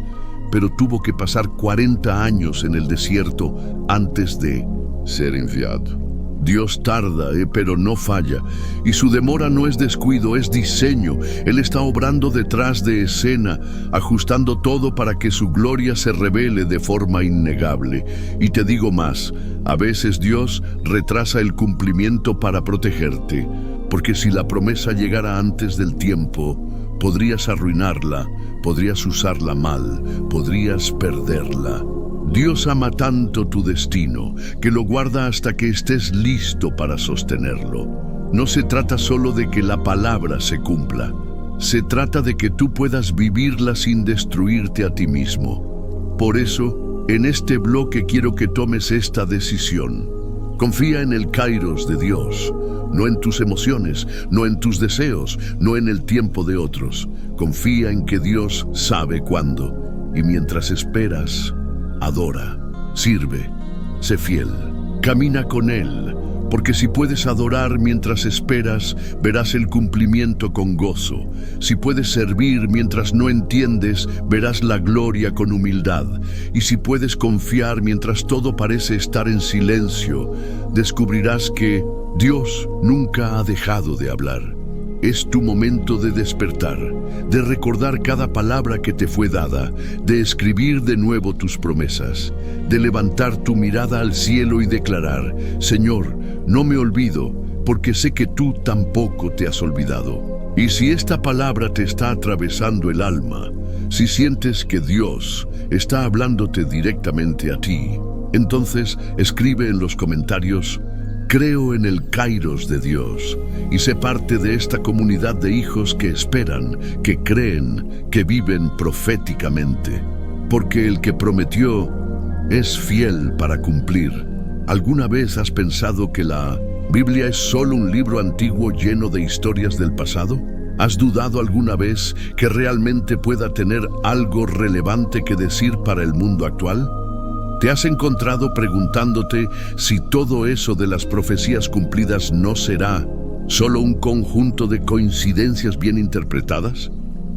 pero tuvo que pasar 40 años en el desierto antes de ser enviado? Dios tarda, pero no falla, y su demora no es descuido, es diseño. Él está obrando detrás de escena, ajustando todo para que su gloria se revele de forma innegable. Y te digo más, a veces Dios retrasa el cumplimiento para protegerte, porque si la promesa llegara antes del tiempo, podrías arruinarla, podrías usarla mal, podrías perderla. Dios ama tanto tu destino que lo guarda hasta que estés listo para sostenerlo. No se trata solo de que la palabra se cumpla. Se trata de que tú puedas vivirla sin destruirte a ti mismo. Por eso, en este bloque quiero que tomes esta decisión. Confía en el Kairos de Dios, no en tus emociones, no en tus deseos, no en el tiempo de otros. Confía en que Dios sabe cuándo. Y mientras esperas, adora, sirve, sé fiel, camina con Él, porque si puedes adorar mientras esperas, verás el cumplimiento con gozo. Si puedes servir mientras no entiendes, verás la gloria con humildad. Y si puedes confiar mientras todo parece estar en silencio, descubrirás que Dios nunca ha dejado de hablar. Es tu momento de despertar, de recordar cada palabra que te fue dada, de escribir de nuevo tus promesas, de levantar tu mirada al cielo y declarar: Señor, no me olvido, porque sé que tú tampoco te has olvidado. Y si esta palabra te está atravesando el alma, si sientes que Dios está hablándote directamente a ti, entonces escribe en los comentarios: creo en el Kairos de Dios y sé parte de esta comunidad de hijos que esperan, que creen, que viven proféticamente. Porque el que prometió es fiel para cumplir. ¿Alguna vez has pensado que la Biblia es solo un libro antiguo lleno de historias del pasado? ¿Has dudado alguna vez que realmente pueda tener algo relevante que decir para el mundo actual? ¿Te has encontrado preguntándote si todo eso de las profecías cumplidas no será solo un conjunto de coincidencias bien interpretadas?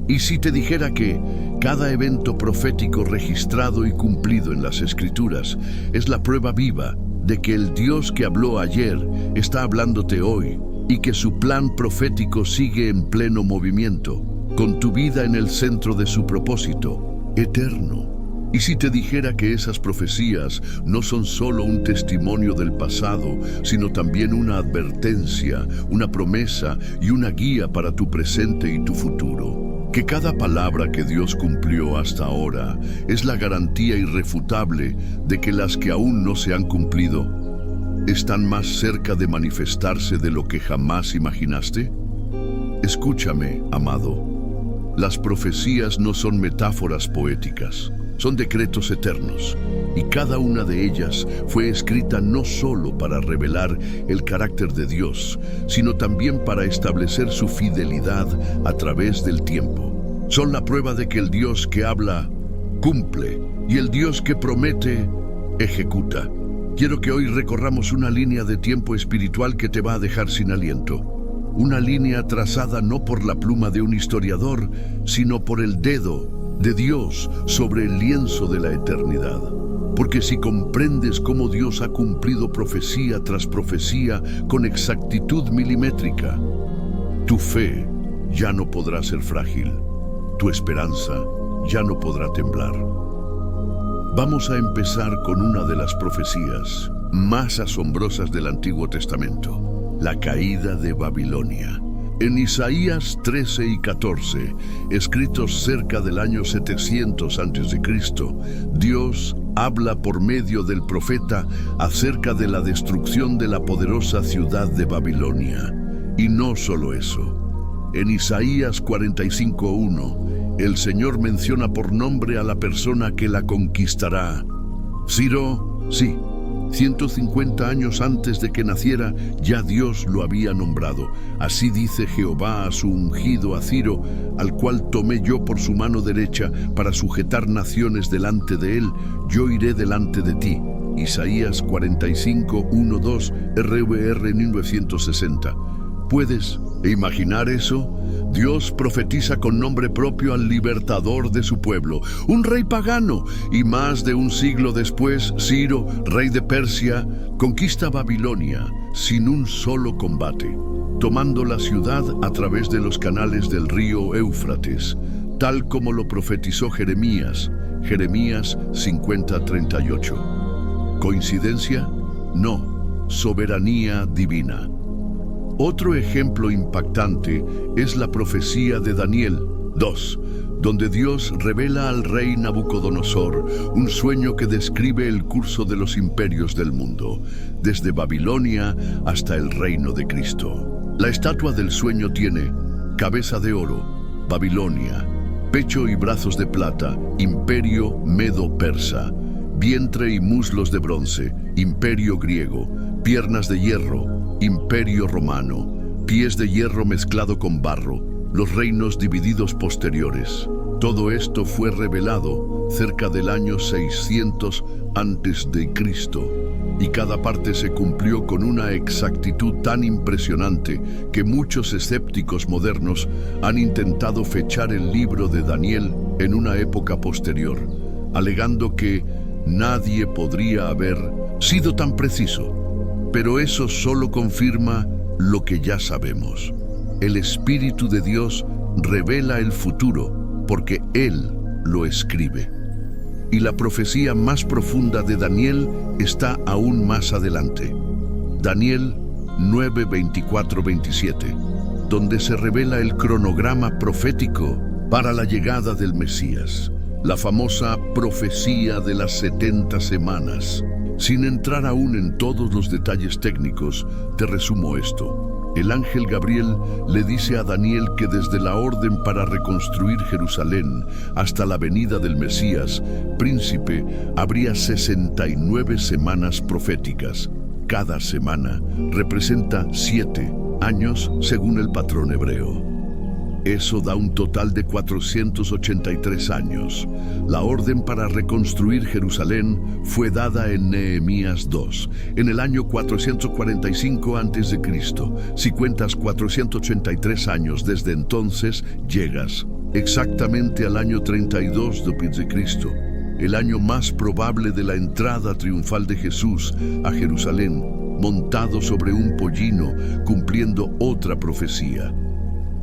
¿Y si te dijera que cada evento profético registrado y cumplido en las Escrituras es la prueba viva de que el Dios que habló ayer está hablándote hoy y que su plan profético sigue en pleno movimiento, con tu vida en el centro de su propósito eterno? ¿Y si te dijera que esas profecías no son solo un testimonio del pasado, sino también una advertencia, una promesa y una guía para tu presente y tu futuro? Que cada palabra que Dios cumplió hasta ahora es la garantía irrefutable de que las que aún no se han cumplido ¿Están más cerca de manifestarse de lo que jamás imaginaste? Escúchame, amado. Las profecías no son metáforas poéticas, son decretos eternos, y cada una de ellas fue escrita no solo para revelar el carácter de Dios, sino también para establecer su fidelidad a través del tiempo. Son la prueba de que el Dios que habla, cumple, y el Dios que promete, ejecuta. Quiero que hoy recorramos una línea de tiempo espiritual que te va a dejar sin aliento. Una línea trazada no por la pluma de un historiador, sino por el dedo de Dios sobre el lienzo de la eternidad. Porque si comprendes cómo Dios ha cumplido profecía tras profecía con exactitud milimétrica, tu fe ya no podrá ser frágil, tu esperanza ya no podrá temblar. Vamos a empezar con una de las profecías más asombrosas del Antiguo Testamento, la caída de Babilonia. En Isaías 13 y 14, escritos cerca del año 700 a.C., Dios habla por medio del profeta acerca de la destrucción de la poderosa ciudad de Babilonia. Y no solo eso. En Isaías 45:1, el Señor menciona por nombre a la persona que la conquistará. Ciro, sí, 150 años antes de que naciera, ya Dios lo había nombrado. Así dice Jehová a su ungido, a Ciro, al cual tomé yo por su mano derecha para sujetar naciones delante de él. Yo iré delante de ti. Isaías 45:1-2, RVR 1960. ¿Puedes imaginar eso? Dios profetiza con nombre propio al libertador de su pueblo, un rey pagano, y más de un siglo después, Ciro, rey de Persia, conquista Babilonia sin un solo combate, tomando la ciudad a través de los canales del río Éufrates, tal como lo profetizó Jeremías 50:38. ¿Coincidencia? No, soberanía divina. Otro ejemplo impactante es la profecía de Daniel 2, donde Dios revela al rey Nabucodonosor un sueño que describe el curso de los imperios del mundo, desde Babilonia hasta el reino de Cristo. La estatua del sueño tiene cabeza de oro, Babilonia, pecho y brazos de plata, imperio medo-persa, vientre y muslos de bronce, imperio griego, piernas de hierro, imperio romano, pies de hierro mezclado con barro, los reinos divididos posteriores. Todo esto fue revelado cerca del año 600 a.C., y cada parte se cumplió con una exactitud tan impresionante que muchos escépticos modernos han intentado fechar el libro de Daniel en una época posterior, alegando que nadie podría haber sido tan preciso. Pero eso solo confirma lo que ya sabemos. El Espíritu de Dios revela el futuro porque Él lo escribe. Y la profecía más profunda de Daniel está aún más adelante. Daniel 9:24-27, donde se revela el cronograma profético para la llegada del Mesías, la famosa profecía de las 70 semanas. Sin entrar aún en todos los detalles técnicos, te resumo esto. El ángel Gabriel le dice a Daniel que desde la orden para reconstruir Jerusalén hasta la venida del Mesías, príncipe, habría 69 semanas proféticas. Cada semana representa 7 años según el patrón hebreo. Eso da un total de 483 años. La orden para reconstruir Jerusalén fue dada en Nehemías 2, en el año 445 a.C. Si cuentas 483 años desde entonces, llegas exactamente al año 32 d.C., el año más probable de la entrada triunfal de Jesús a Jerusalén, montado sobre un pollino, cumpliendo otra profecía.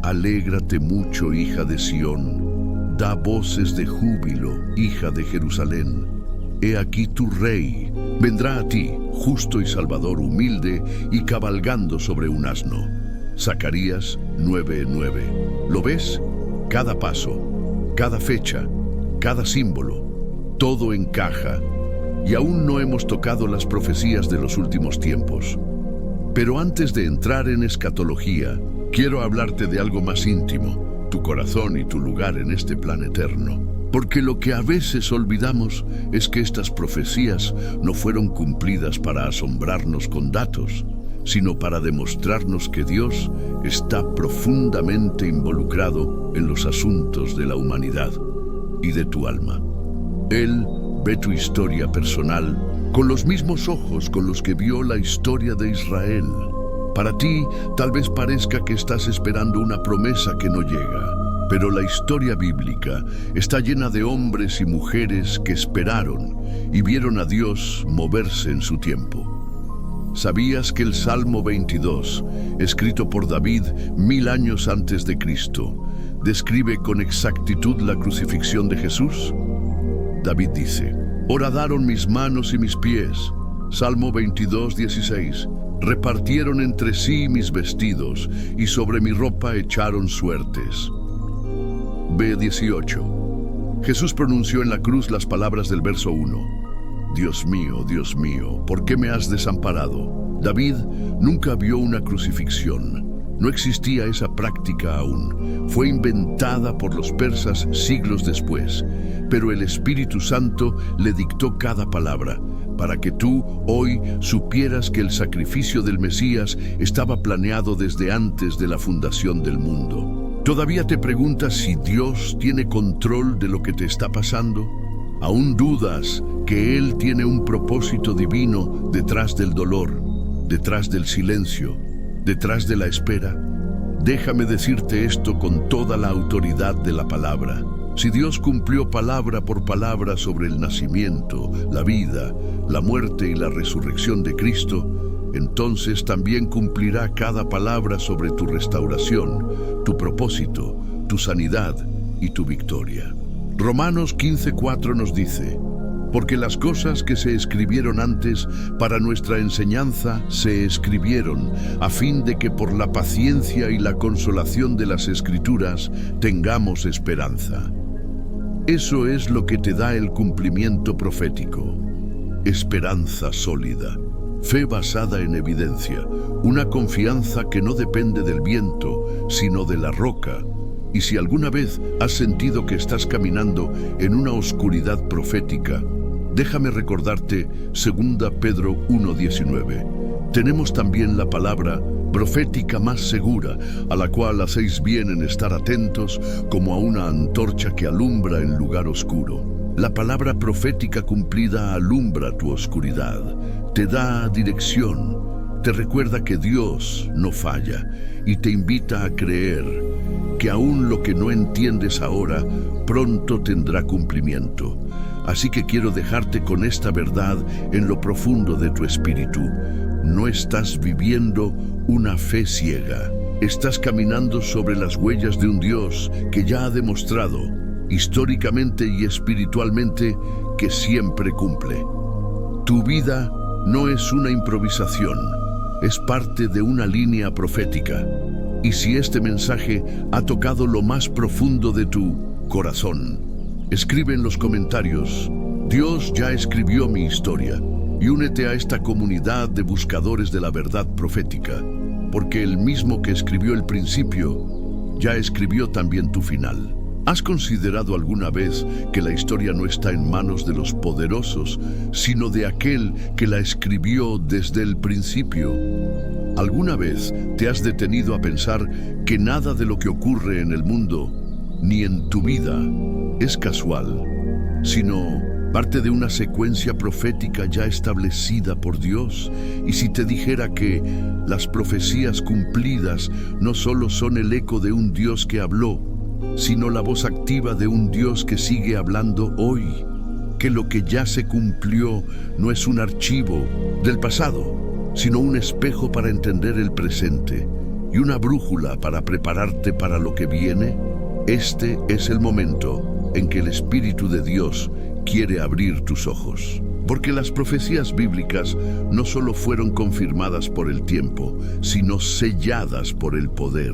Alégrate mucho, hija de Sión, da voces de júbilo, hija de Jerusalén. He aquí tu rey, vendrá a ti, justo y salvador, humilde y cabalgando sobre un asno. Zacarías 9:9. ¿Lo ves? Cada paso, cada fecha, cada símbolo, todo encaja. y aún no hemos tocado las profecías de los últimos tiempos. Pero antes de entrar en escatología, quiero hablarte de algo más íntimo, tu corazón y tu lugar en este plan eterno. Porque lo que a veces olvidamos es que estas profecías no fueron cumplidas para asombrarnos con datos, sino para demostrarnos que Dios está profundamente involucrado en los asuntos de la humanidad y de tu alma. Él ve tu historia personal con los mismos ojos con los que vio la historia de Israel. Para ti, tal vez parezca que estás esperando una promesa que no llega. Pero la historia bíblica está llena de hombres y mujeres que esperaron y vieron a Dios moverse en su tiempo. ¿Sabías que el Salmo 22, escrito por David 1000 años antes de Cristo, describe con exactitud la crucifixión de Jesús? David dice: «Horadaron mis manos y mis pies». Salmo 22, 16. «Repartieron entre sí mis vestidos y sobre mi ropa echaron suertes». B18. Jesús pronunció en la cruz las palabras del verso 1. Dios mío, ¿por qué me has desamparado? David nunca vio una crucifixión. No existía esa práctica aún. Fue inventada por los persas siglos después. Pero el Espíritu Santo le dictó cada palabra, para que tú hoy supieras que el sacrificio del Mesías estaba planeado desde antes de la fundación del mundo. ¿Todavía te preguntas si Dios tiene control de lo que te está pasando? ¿Aún dudas que Él tiene un propósito divino detrás del dolor, detrás del silencio, detrás de la espera? Déjame decirte esto con toda la autoridad de la palabra. Si Dios cumplió palabra por palabra sobre el nacimiento, la vida, la muerte y la resurrección de Cristo, entonces también cumplirá cada palabra sobre tu restauración, tu propósito, tu sanidad y tu victoria. Romanos 15:4 nos dice: «Porque las cosas que se escribieron antes para nuestra enseñanza se escribieron, a fin de que por la paciencia y la consolación de las Escrituras tengamos esperanza». Eso es lo que te da el cumplimiento profético. Esperanza sólida. Fe basada en evidencia, una confianza que no depende del viento, sino de la roca. Y si alguna vez has sentido que estás caminando en una oscuridad profética, déjame recordarte 2 Pedro 1:19. Tenemos también la palabra profética más segura, a la cual hacéis bien en estar atentos como a una antorcha que alumbra en lugar oscuro. La palabra profética cumplida alumbra tu oscuridad, te da dirección, te recuerda que Dios no falla y te invita a creer que aún lo que no entiendes ahora pronto tendrá cumplimiento. Así que quiero dejarte con esta verdad en lo profundo de tu espíritu. No estás viviendo una fe ciega, estás caminando sobre las huellas de un Dios que ya ha demostrado históricamente y espiritualmente que siempre cumple. Tu vida no es una improvisación, es parte de una línea profética. Y si este mensaje ha tocado lo más profundo de tu corazón, escribe en los comentarios: «Dios ya escribió mi historia», y únete a esta comunidad de buscadores de la verdad profética, porque el mismo que escribió el principio, ya escribió también tu final. ¿Has considerado alguna vez que la historia no está en manos de los poderosos, sino de aquel que la escribió desde el principio? ¿Alguna vez te has detenido a pensar que nada de lo que ocurre en el mundo, ni en tu vida, es casual, sino parte de una secuencia profética ya establecida por Dios? Y si te dijera que las profecías cumplidas no solo son el eco de un Dios que habló, sino la voz activa de un Dios que sigue hablando hoy, que lo que ya se cumplió no es un archivo del pasado, sino un espejo para entender el presente y una brújula para prepararte para lo que viene? Este es el momento en que el Espíritu de Dios quiere abrir tus ojos. Porque las profecías bíblicas no solo fueron confirmadas por el tiempo, sino selladas por el poder.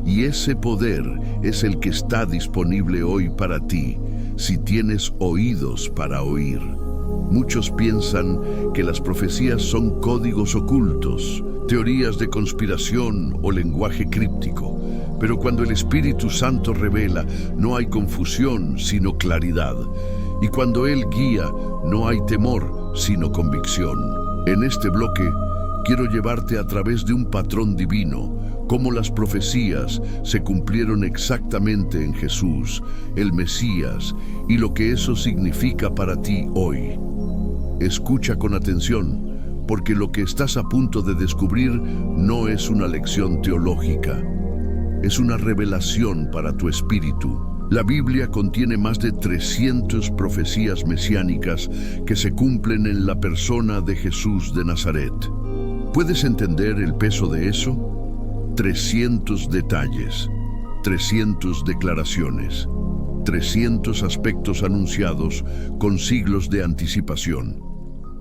Y ese poder es el que está disponible hoy para ti, si tienes oídos para oír. Muchos piensan que las profecías son códigos ocultos, teorías de conspiración o lenguaje críptico. Pero cuando el Espíritu Santo revela, no hay confusión, sino claridad. Y cuando Él guía, no hay temor, sino convicción. En este bloque, quiero llevarte a través de un patrón divino, cómo las profecías se cumplieron exactamente en Jesús, el Mesías, y lo que eso significa para ti hoy. Escucha con atención, porque lo que estás a punto de descubrir no es una lección teológica. Es una revelación para tu espíritu. La Biblia contiene más de 300 profecías mesiánicas que se cumplen en la persona de Jesús de Nazaret. ¿Puedes entender el peso de eso? 300 detalles, 300 declaraciones, 300 aspectos anunciados con siglos de anticipación,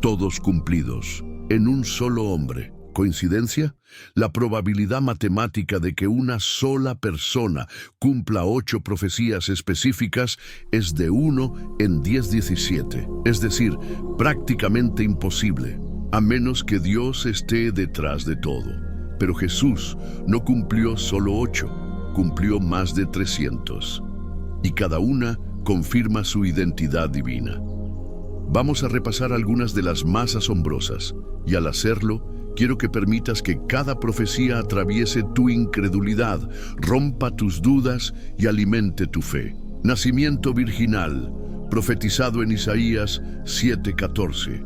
todos cumplidos en un solo hombre. ¿Coincidencia? La probabilidad matemática de que una sola persona cumpla 8 profecías específicas es de 1 en 1017, es decir, prácticamente imposible, a menos que Dios esté detrás de todo. Pero Jesús no cumplió solo 8, cumplió más de 300, y cada una confirma su identidad divina. Vamos a repasar algunas de las más asombrosas, y al hacerlo, quiero que permitas que cada profecía atraviese tu incredulidad, rompa tus dudas y alimente tu fe. Nacimiento virginal, profetizado en Isaías 7:14.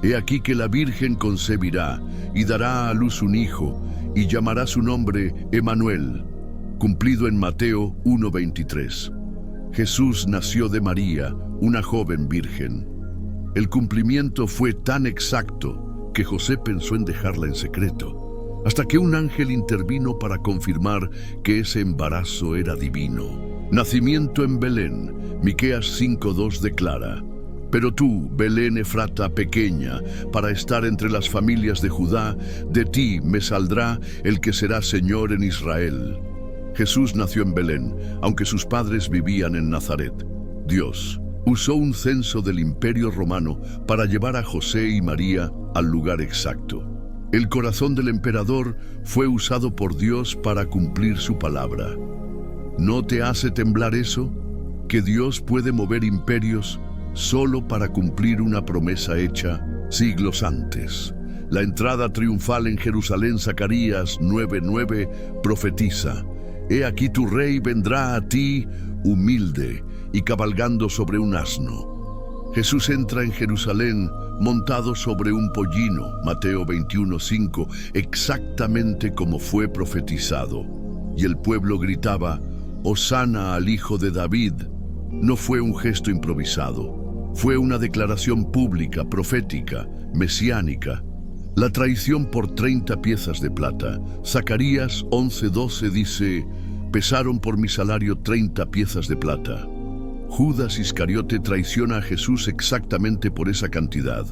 He aquí que la Virgen concebirá y dará a luz un hijo, y llamará su nombre Emmanuel, cumplido en Mateo 1:23. Jesús nació de María, una joven virgen. El cumplimiento fue tan exacto que José pensó en dejarla en secreto, hasta que un ángel intervino para confirmar que ese embarazo era divino. Nacimiento en Belén, Miqueas 5:2 declara: Pero tú, Belén Efrata pequeña, para estar entre las familias de Judá, de ti me saldrá el que será Señor en Israel. Jesús nació en Belén, aunque sus padres vivían en Nazaret. Dios usó un censo del Imperio Romano para llevar a José y María al lugar exacto. El corazón del emperador fue usado por Dios para cumplir su palabra. ¿No te hace temblar eso? Que Dios puede mover imperios solo para cumplir una promesa hecha siglos antes. La entrada triunfal en Jerusalén, Zacarías 9:9, profetiza: He aquí tu rey vendrá a ti humilde y cabalgando sobre un asno. Jesús entra en Jerusalén montado sobre un pollino, Mateo 21:5, exactamente como fue profetizado. Y el pueblo gritaba: Hosana al Hijo de David. No fue un gesto improvisado, fue una declaración pública, profética, mesiánica. La traición por 30 piezas de plata. Zacarías 11:12 dice: Pesaron por mi salario 30 piezas de plata. Judas Iscariote traiciona a Jesús exactamente por esa cantidad,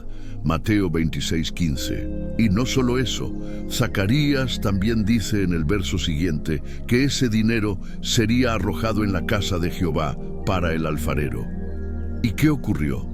Mateo 26:15. Y no solo eso, Zacarías también dice en el verso siguiente que ese dinero sería arrojado en la casa de Jehová para el alfarero. ¿Y qué ocurrió?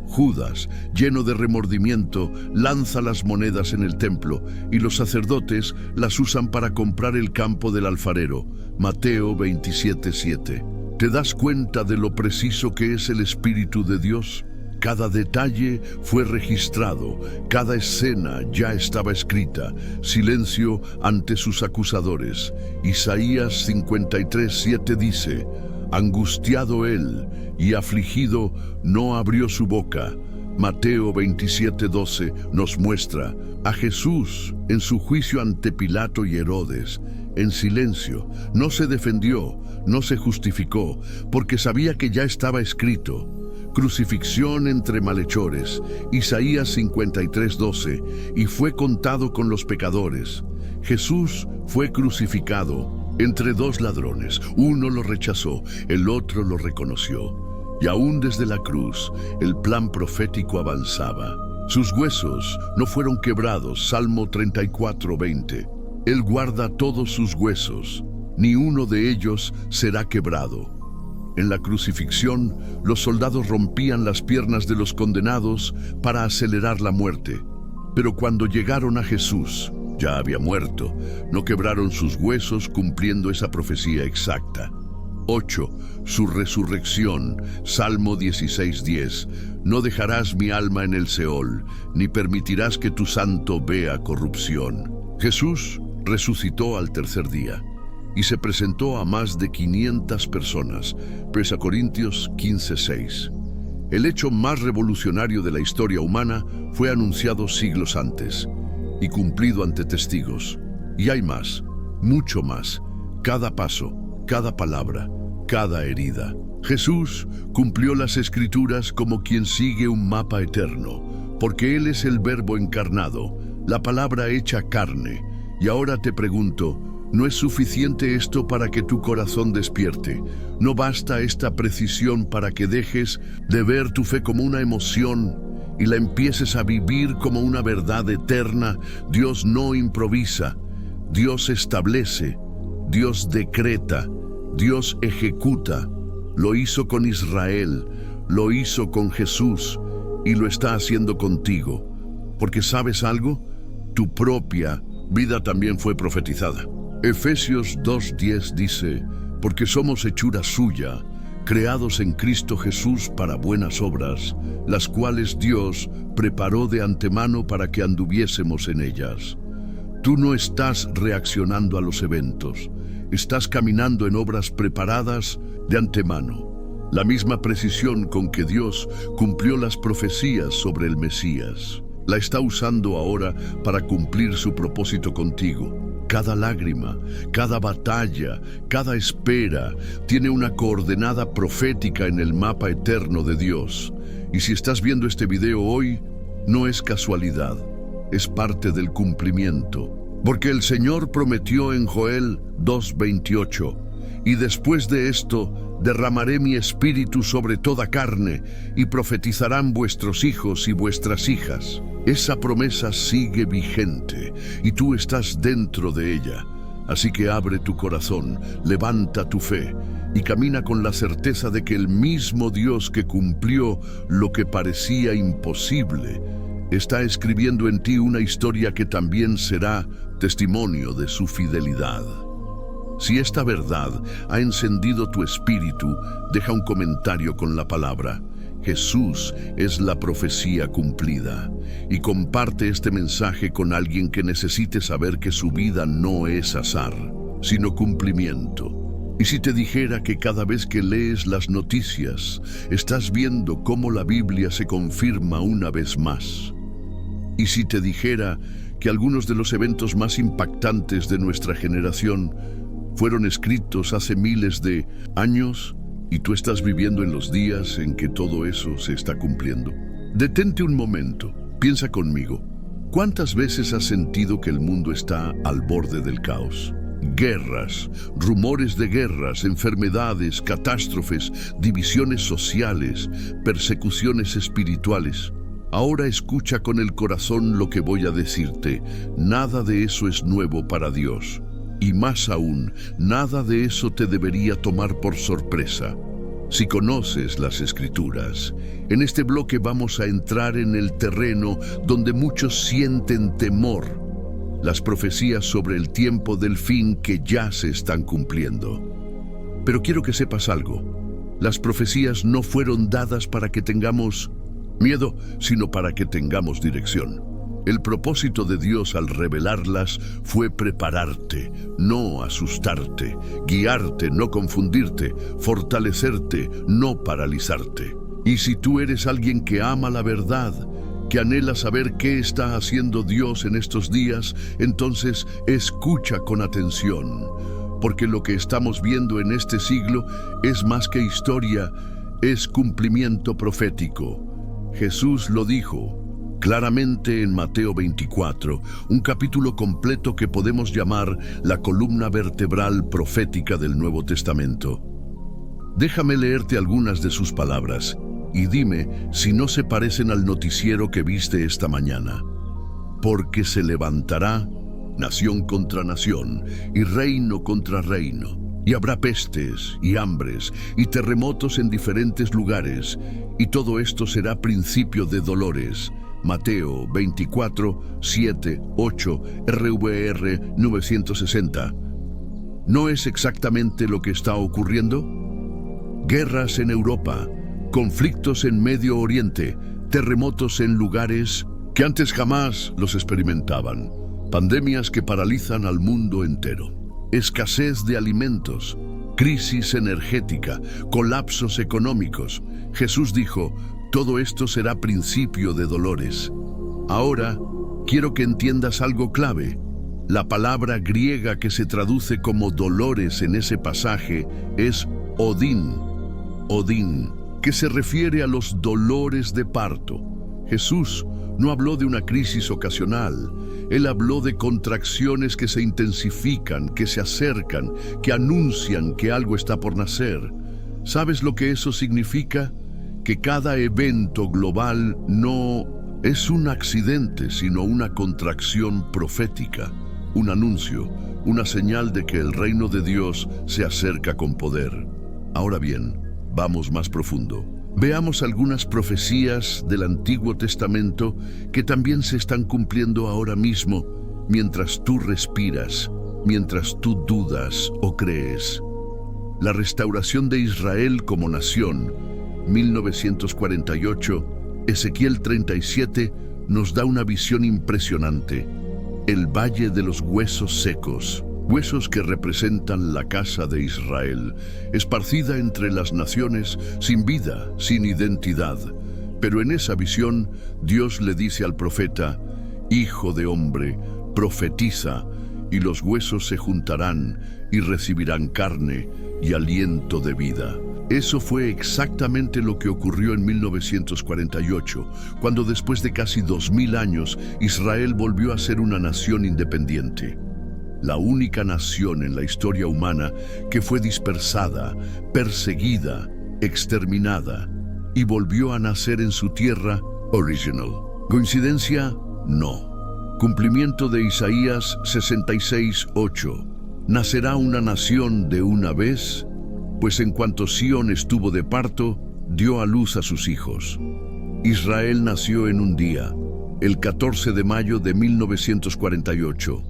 Judas, lleno de remordimiento, lanza las monedas en el templo y los sacerdotes las usan para comprar el campo del alfarero, Mateo 27:7. ¿Te das cuenta de lo preciso que es el Espíritu de Dios? Cada detalle fue registrado, cada escena ya estaba escrita. Silencio ante sus acusadores. Isaías 53:7 dice: Angustiado él y afligido, no abrió su boca. Mateo 27:12 nos muestra a Jesús en su juicio ante Pilato y Herodes. En silencio, no se defendió, no se justificó, porque sabía que ya estaba escrito. Crucifixión entre malhechores, Isaías 53:12, y fue contado con los pecadores. Jesús fue crucificado entre dos ladrones. Uno lo rechazó, el otro lo reconoció. Y aún desde la cruz, el plan profético avanzaba. Sus huesos no fueron quebrados, Salmo 34:20. Él guarda todos sus huesos, ni uno de ellos será quebrado. En la crucifixión, los soldados rompían las piernas de los condenados para acelerar la muerte. Pero cuando llegaron a Jesús, ya había muerto. No quebraron sus huesos cumpliendo esa profecía exacta. 8. Su resurrección. Salmo 16:10. No dejarás mi alma en el Seol, ni permitirás que tu santo vea corrupción. Jesús resucitó al tercer día y se presentó a más de 500 personas. 1 Corintios 15:6. El hecho más revolucionario de la historia humana fue anunciado siglos antes y cumplido ante testigos. Y hay más, mucho más. Cada paso, cada palabra, cada herida. Jesús cumplió las Escrituras como quien sigue un mapa eterno, porque Él es el Verbo encarnado, la palabra hecha carne. Y ahora te pregunto, ¿no es suficiente esto para que tu corazón despierte? ¿No basta esta precisión para que dejes de ver tu fe como una emoción y la empieces a vivir como una verdad eterna? Dios no improvisa, Dios establece, Dios decreta, Dios ejecuta. Lo hizo con Israel, lo hizo con Jesús y lo está haciendo contigo. Porque ¿sabes algo? Tu propia vida también fue profetizada. Efesios 2:10 dice, porque somos hechura suya, creados en Cristo Jesús para buenas obras, las cuales Dios preparó de antemano para que anduviésemos en ellas. Tú no estás reaccionando a los eventos, estás caminando en obras preparadas de antemano. La misma precisión con que Dios cumplió las profecías sobre el Mesías, la está usando ahora para cumplir su propósito contigo. Cada lágrima, cada batalla, cada espera tiene una coordenada profética en el mapa eterno de Dios. Y si estás viendo este video hoy, no es casualidad, es parte del cumplimiento. Porque el Señor prometió en Joel 2:28, y después de esto derramaré mi espíritu sobre toda carne, y profetizarán vuestros hijos y vuestras hijas. Esa promesa sigue vigente, y tú estás dentro de ella. Así que abre tu corazón, levanta tu fe, y camina con la certeza de que el mismo Dios que cumplió lo que parecía imposible, está escribiendo en ti una historia que también será testimonio de su fidelidad. Si esta verdad ha encendido tu espíritu, deja un comentario con la palabra Jesús es la profecía cumplida, y comparte este mensaje con alguien que necesite saber que su vida no es azar, sino cumplimiento. Y si te dijera que cada vez que lees las noticias, estás viendo cómo la Biblia se confirma una vez más. Y si te dijera que algunos de los eventos más impactantes de nuestra generación fueron escritos hace miles de años, y tú estás viviendo en los días en que todo eso se está cumpliendo. Detente un momento, piensa conmigo. ¿Cuántas veces has sentido que el mundo está al borde del caos? Guerras, rumores de guerras, enfermedades, catástrofes, divisiones sociales, persecuciones espirituales. Ahora escucha con el corazón lo que voy a decirte. Nada de eso es nuevo para Dios. Y más aún, nada de eso te debería tomar por sorpresa. Si conoces las Escrituras, en este bloque vamos a entrar en el terreno donde muchos sienten temor. Las profecías sobre el tiempo del fin que ya se están cumpliendo. Pero quiero que sepas algo. Las profecías no fueron dadas para que tengamos miedo, sino para que tengamos dirección. El propósito de Dios al revelarlas fue prepararte, no asustarte, guiarte, no confundirte, fortalecerte, no paralizarte. Y si tú eres alguien que ama la verdad, que anhela saber qué está haciendo Dios en estos días, entonces escucha con atención, porque lo que estamos viendo en este siglo es más que historia, es cumplimiento profético. Jesús lo dijo claramente en Mateo 24, un capítulo completo que podemos llamar la columna vertebral profética del Nuevo Testamento. Déjame leerte algunas de sus palabras y dime si no se parecen al noticiero que viste esta mañana. Porque se levantará nación contra nación y reino contra reino. Y habrá pestes y hambres y terremotos en diferentes lugares, y todo esto será principio de dolores. Mateo 24, 7, 8, RVR 960. ¿No es exactamente lo que está ocurriendo? Guerras en Europa, conflictos en Medio Oriente, terremotos en lugares que antes jamás los experimentaban, pandemias que paralizan al mundo entero. Escasez de alimentos, crisis energética, colapsos económicos. Jesús dijo, todo esto será principio de dolores. Ahora, quiero que entiendas algo clave. La palabra griega que se traduce como dolores en ese pasaje es odín, que se refiere a los dolores de parto. Jesús no habló de una crisis ocasional. Él habló de contracciones que se intensifican, que se acercan, que anuncian que algo está por nacer. ¿Sabes lo que eso significa? Que cada evento global no es un accidente, sino una contracción profética, un anuncio, una señal de que el reino de Dios se acerca con poder. Ahora bien, vamos más profundo. Veamos algunas profecías del Antiguo Testamento que también se están cumpliendo ahora mismo mientras tú respiras, mientras tú dudas o crees. La restauración de Israel como nación, 1948, Ezequiel 37, nos da una visión impresionante. El Valle de los Huesos Secos, huesos que representan la casa de Israel, esparcida entre las naciones, sin vida, sin identidad. Pero en esa visión, Dios le dice al profeta, Hijo de hombre, profetiza, y los huesos se juntarán y recibirán carne y aliento de vida. Eso fue exactamente lo que ocurrió en 1948, cuando después de casi 2000 años, Israel volvió a ser una nación independiente. La única nación en la historia humana que fue dispersada, perseguida, exterminada y volvió a nacer en su tierra original. ¿Coincidencia? No. Cumplimiento de Isaías 66:8. ¿Nacerá una nación de una vez? Pues en cuanto Sión estuvo de parto, dio a luz a sus hijos. Israel nació en un día, el 14 de mayo de 1948.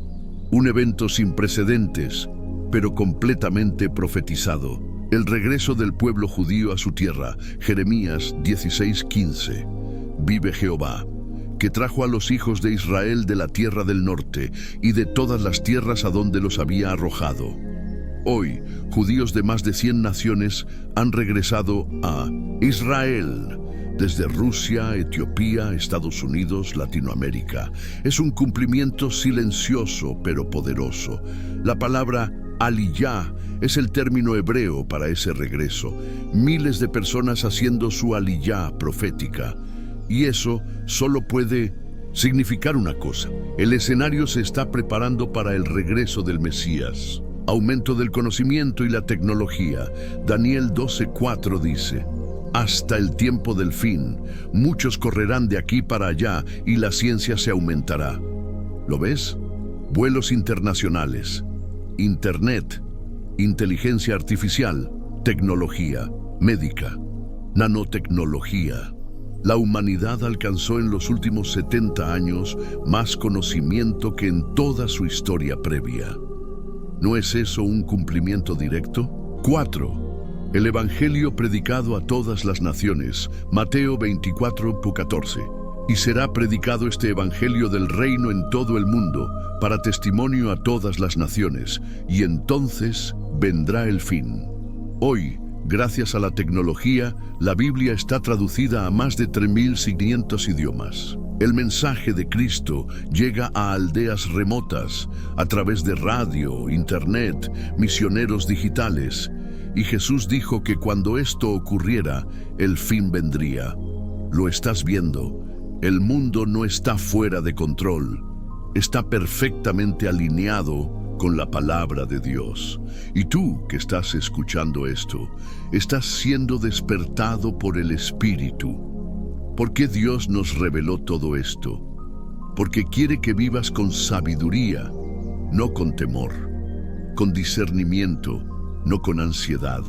Un evento sin precedentes, pero completamente profetizado. El regreso del pueblo judío a su tierra, Jeremías 16:15. Vive Jehová, que trajo a los hijos de Israel de la tierra del norte y de todas las tierras a donde los había arrojado. Hoy, judíos de más de 100 naciones han regresado a Israel, desde Rusia, Etiopía, Estados Unidos, Latinoamérica. Es un cumplimiento silencioso pero poderoso. La palabra aliyá es el término hebreo para ese regreso. Miles de personas haciendo su aliyá profética. Y eso solo puede significar una cosa. El escenario se está preparando para el regreso del Mesías. Aumento del conocimiento y la tecnología. Daniel 12:4 dice, hasta el tiempo del fin, muchos correrán de aquí para allá y la ciencia se aumentará. ¿Lo ves? Vuelos internacionales, internet, inteligencia artificial, tecnología médica, nanotecnología. La humanidad alcanzó en los últimos 70 años más conocimiento que en toda su historia previa. ¿No es eso un cumplimiento directo? 4. El Evangelio predicado a todas las naciones, Mateo 24:14. Y será predicado este Evangelio del reino en todo el mundo, para testimonio a todas las naciones, y entonces vendrá el fin. Hoy, gracias a la tecnología, la Biblia está traducida a más de 3.500 idiomas. El mensaje de Cristo llega a aldeas remotas, a través de radio, internet, misioneros digitales. Y Jesús dijo que cuando esto ocurriera, el fin vendría. Lo estás viendo. El mundo no está fuera de control. Está perfectamente alineado con la palabra de Dios. Y tú que estás escuchando esto, estás siendo despertado por el Espíritu. ¿Por qué Dios nos reveló todo esto? Porque quiere que vivas con sabiduría, no con temor, con discernimiento no con ansiedad,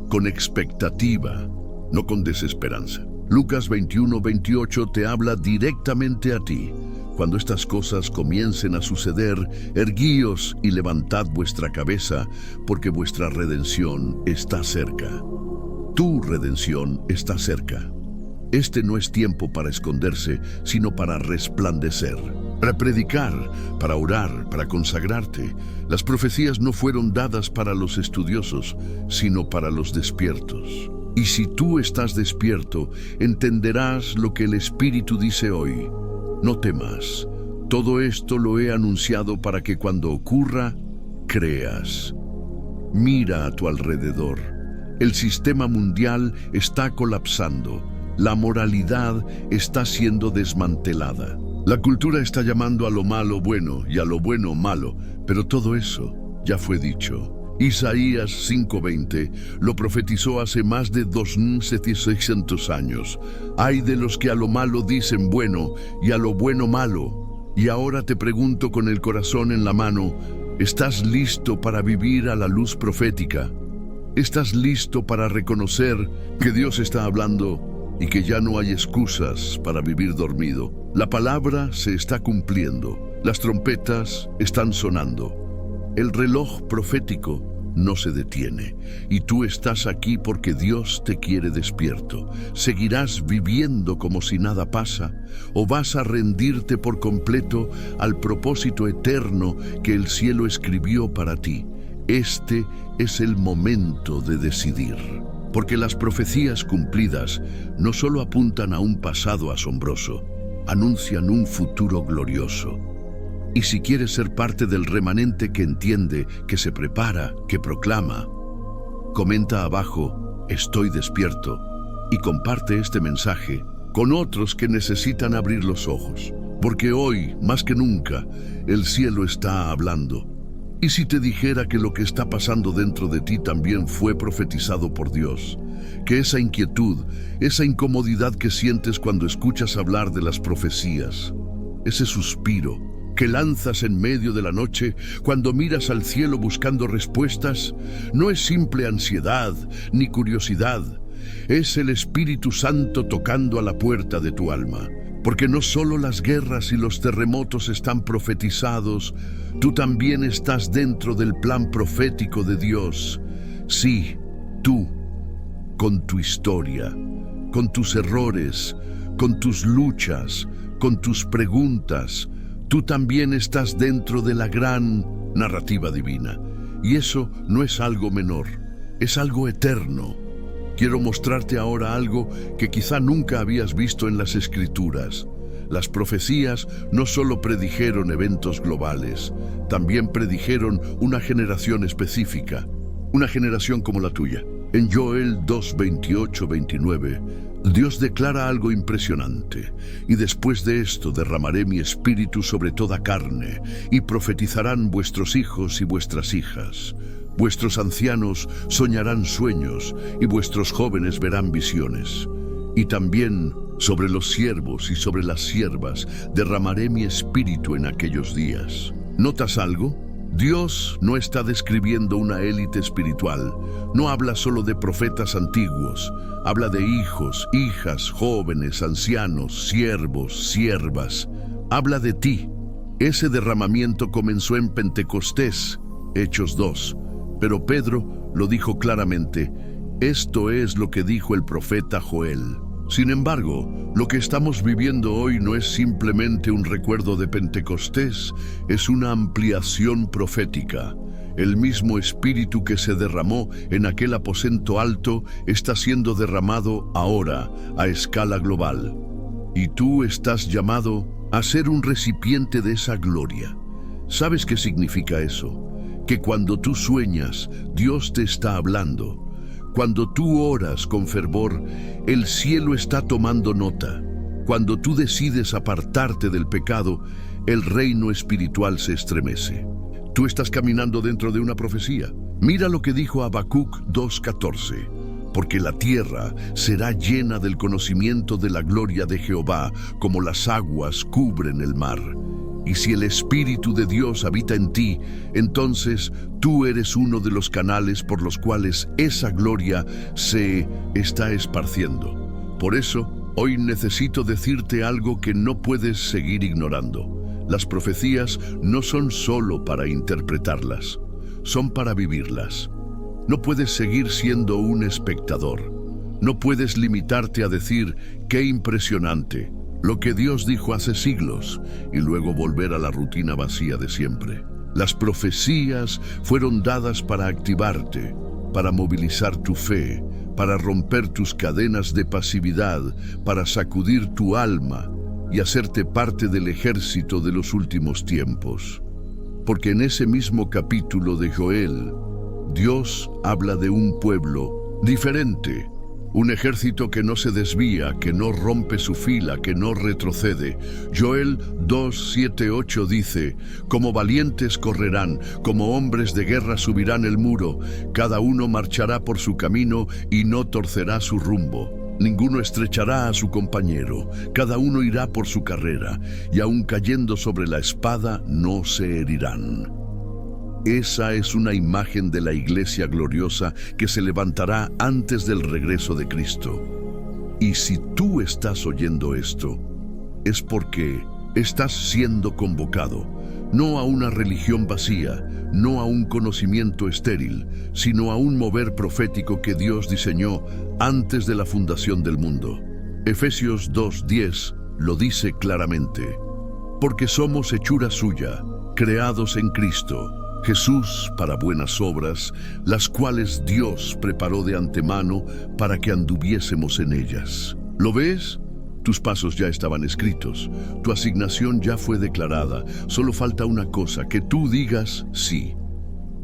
con expectativa, no con desesperanza. Lucas 21:28 te habla directamente a ti. Cuando estas cosas comiencen a suceder, erguíos y levantad vuestra cabeza, porque vuestra redención está cerca. Tu redención está cerca. Este no es tiempo para esconderse, sino para resplandecer, para predicar, para orar, para consagrarte. Las profecías no fueron dadas para los estudiosos, sino para los despiertos. Y si tú estás despierto, entenderás lo que el Espíritu dice hoy. No temas. Todo esto lo he anunciado para que cuando ocurra, creas. Mira a tu alrededor. El sistema mundial está colapsando. La moralidad está siendo desmantelada. La cultura está llamando a lo malo bueno y a lo bueno malo, pero todo eso ya fue dicho. Isaías 5:20 lo profetizó hace más de 2600 años. Hay de los que a lo malo dicen bueno y a lo bueno malo. Y ahora te pregunto con el corazón en la mano, ¿estás listo para vivir a la luz profética? ¿Estás listo para reconocer que Dios está hablando y que ya no hay excusas para vivir dormido? La palabra se está cumpliendo. Las trompetas están sonando. El reloj profético no se detiene, y tú estás aquí porque Dios te quiere despierto. ¿Seguirás viviendo como si nada pasa, o vas a rendirte por completo al propósito eterno que el cielo escribió para ti? Este es el momento de decidir, porque las profecías cumplidas no solo apuntan a un pasado asombroso, anuncian un futuro glorioso. Y si quieres ser parte del remanente que entiende, que se prepara, que proclama, comenta abajo, estoy despierto, y comparte este mensaje con otros que necesitan abrir los ojos, porque hoy, más que nunca, el cielo está hablando. Y si te dijera que lo que está pasando dentro de ti también fue profetizado por Dios, que esa inquietud, esa incomodidad que sientes cuando escuchas hablar de las profecías, ese suspiro que lanzas en medio de la noche cuando miras al cielo buscando respuestas, no es simple ansiedad ni curiosidad, es el Espíritu Santo tocando a la puerta de tu alma. Porque no solo las guerras y los terremotos están profetizados, tú también estás dentro del plan profético de Dios. Sí, tú, con tu historia, con tus errores, con tus luchas, con tus preguntas, tú también estás dentro de la gran narrativa divina. Y eso no es algo menor, es algo eterno. Quiero mostrarte ahora algo que quizá nunca habías visto en las Escrituras. Las profecías no solo predijeron eventos globales, también predijeron una generación específica, una generación como la tuya. En Joel 2:28-29, Dios declara algo impresionante. Y después de esto derramaré mi espíritu sobre toda carne, y profetizarán vuestros hijos y vuestras hijas. Vuestros ancianos soñarán sueños, y vuestros jóvenes verán visiones. Y también sobre los siervos y sobre las siervas derramaré mi espíritu en aquellos días. ¿Notas algo? Dios no está describiendo una élite espiritual. No habla solo de profetas antiguos. Habla de hijos, hijas, jóvenes, ancianos, siervos, siervas. Habla de ti. Ese derramamiento comenzó en Pentecostés, Hechos 2. Pero Pedro lo dijo claramente. Esto es lo que dijo el profeta Joel. Sin embargo, lo que estamos viviendo hoy no es simplemente un recuerdo de Pentecostés, es una ampliación profética. El mismo espíritu que se derramó en aquel aposento alto está siendo derramado ahora a escala global. Y tú estás llamado a ser un recipiente de esa gloria. ¿Sabes qué significa eso? Que cuando tú sueñas, Dios te está hablando. Cuando tú oras con fervor, el cielo está tomando nota. Cuando tú decides apartarte del pecado, el reino espiritual se estremece. Tú estás caminando dentro de una profecía. Mira lo que dijo Habacuc 2:14. Porque la tierra será llena del conocimiento de la gloria de Jehová, como las aguas cubren el mar. Y si el Espíritu de Dios habita en ti, entonces tú eres uno de los canales por los cuales esa gloria se está esparciendo. Por eso, hoy necesito decirte algo que no puedes seguir ignorando. Las profecías no son solo para interpretarlas, son para vivirlas. No puedes seguir siendo un espectador. No puedes limitarte a decir, ¡qué impresionante! Lo que Dios dijo hace siglos, y luego volver a la rutina vacía de siempre. Las profecías fueron dadas para activarte, para movilizar tu fe, para romper tus cadenas de pasividad, para sacudir tu alma y hacerte parte del ejército de los últimos tiempos. Porque en ese mismo capítulo de Joel, Dios habla de un pueblo diferente. Un ejército que no se desvía, que no rompe su fila, que no retrocede. Joel 2:7-8 dice, como valientes correrán, como hombres de guerra subirán el muro, cada uno marchará por su camino y no torcerá su rumbo. Ninguno estrechará a su compañero, cada uno irá por su carrera, y aun cayendo sobre la espada no se herirán. Esa es una imagen de la iglesia gloriosa que se levantará antes del regreso de Cristo. Y si tú estás oyendo esto, es porque estás siendo convocado, no a una religión vacía, no a un conocimiento estéril, sino a un mover profético que Dios diseñó antes de la fundación del mundo. Efesios 2:10 lo dice claramente, porque somos hechura suya, creados en Cristo Jesús para buenas obras, las cuales Dios preparó de antemano para que anduviésemos en ellas. ¿Lo ves? Tus pasos ya estaban escritos, tu asignación ya fue declarada, solo falta una cosa, que tú digas sí.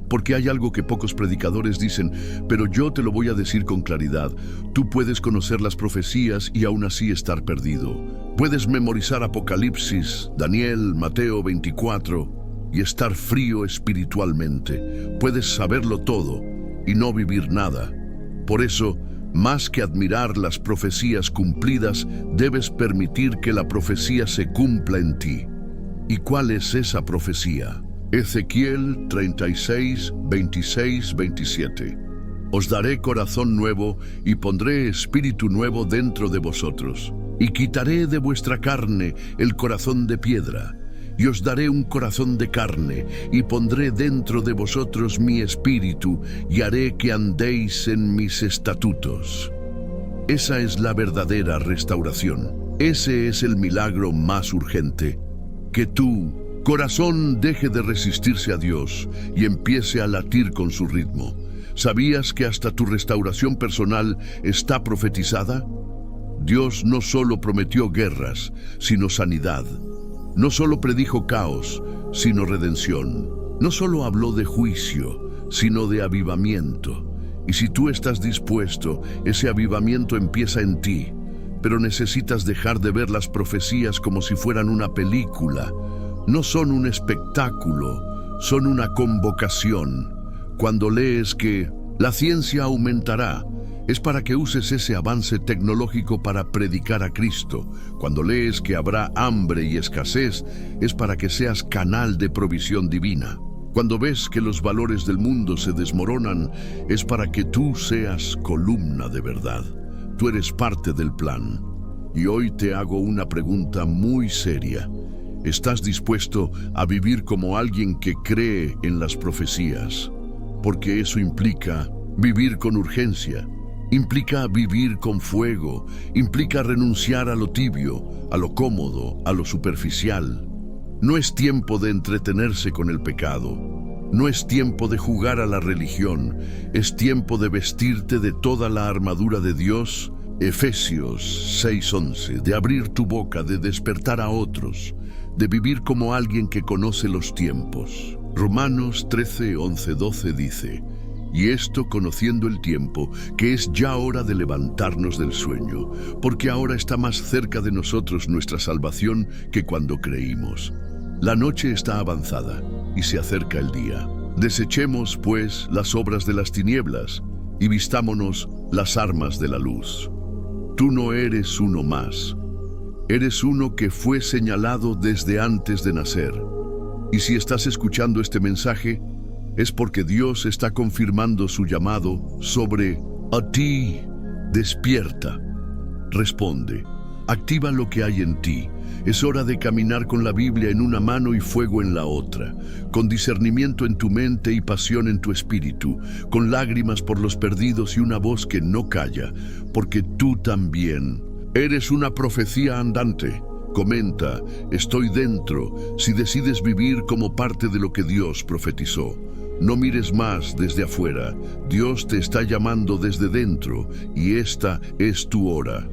Porque hay algo que pocos predicadores dicen, pero yo te lo voy a decir con claridad. Tú puedes conocer las profecías y aún así estar perdido. Puedes memorizar Apocalipsis, Daniel, Mateo 24 y estar frío espiritualmente. Puedes saberlo todo y no vivir nada. Por eso, más que admirar las profecías cumplidas, debes permitir que la profecía se cumpla en ti. ¿Y cuál es esa profecía? Ezequiel 36, 26, 27. Os daré corazón nuevo y pondré espíritu nuevo dentro de vosotros. Y quitaré de vuestra carne el corazón de piedra. Y os daré un corazón de carne, y pondré dentro de vosotros mi espíritu, y haré que andéis en mis estatutos. Esa es la verdadera restauración. Ese es el milagro más urgente. Que tu corazón deje de resistirse a Dios y empiece a latir con su ritmo. ¿Sabías que hasta tu restauración personal está profetizada? Dios no solo prometió guerras, sino sanidad. No solo predijo caos, sino redención. No solo habló de juicio, sino de avivamiento. Y si tú estás dispuesto, ese avivamiento empieza en ti. Pero necesitas dejar de ver las profecías como si fueran una película. No son un espectáculo, son una convocación. Cuando lees que la ciencia aumentará, es para que uses ese avance tecnológico para predicar a Cristo. Cuando lees que habrá hambre y escasez, es para que seas canal de provisión divina. Cuando ves que los valores del mundo se desmoronan, es para que tú seas columna de verdad. Tú eres parte del plan. Y hoy te hago una pregunta muy seria. ¿Estás dispuesto a vivir como alguien que cree en las profecías? Porque eso implica vivir con urgencia. Implica vivir con fuego, implica renunciar a lo tibio, a lo cómodo, a lo superficial. No es tiempo de entretenerse con el pecado, no es tiempo de jugar a la religión, es tiempo de vestirte de toda la armadura de Dios, Efesios 6:11, de abrir tu boca, de despertar a otros, de vivir como alguien que conoce los tiempos. Romanos 13:11-12 dice, y esto conociendo el tiempo, que es ya hora de levantarnos del sueño, porque ahora está más cerca de nosotros nuestra salvación que cuando creímos. La noche está avanzada y se acerca el día. Desechemos, pues, las obras de las tinieblas y vistámonos las armas de la luz. Tú no eres uno más. Eres uno que fue señalado desde antes de nacer. Y si estás escuchando este mensaje, es porque Dios está confirmando su llamado sobre a ti. Despierta. Responde. Activa lo que hay en ti. Es hora de caminar con la Biblia en una mano y fuego en la otra, con discernimiento en tu mente y pasión en tu espíritu, con lágrimas por los perdidos y una voz que no calla, porque tú también eres una profecía andante. Comenta, estoy dentro, si decides vivir como parte de lo que Dios profetizó. No mires más desde afuera. Dios te está llamando desde dentro y esta es tu hora.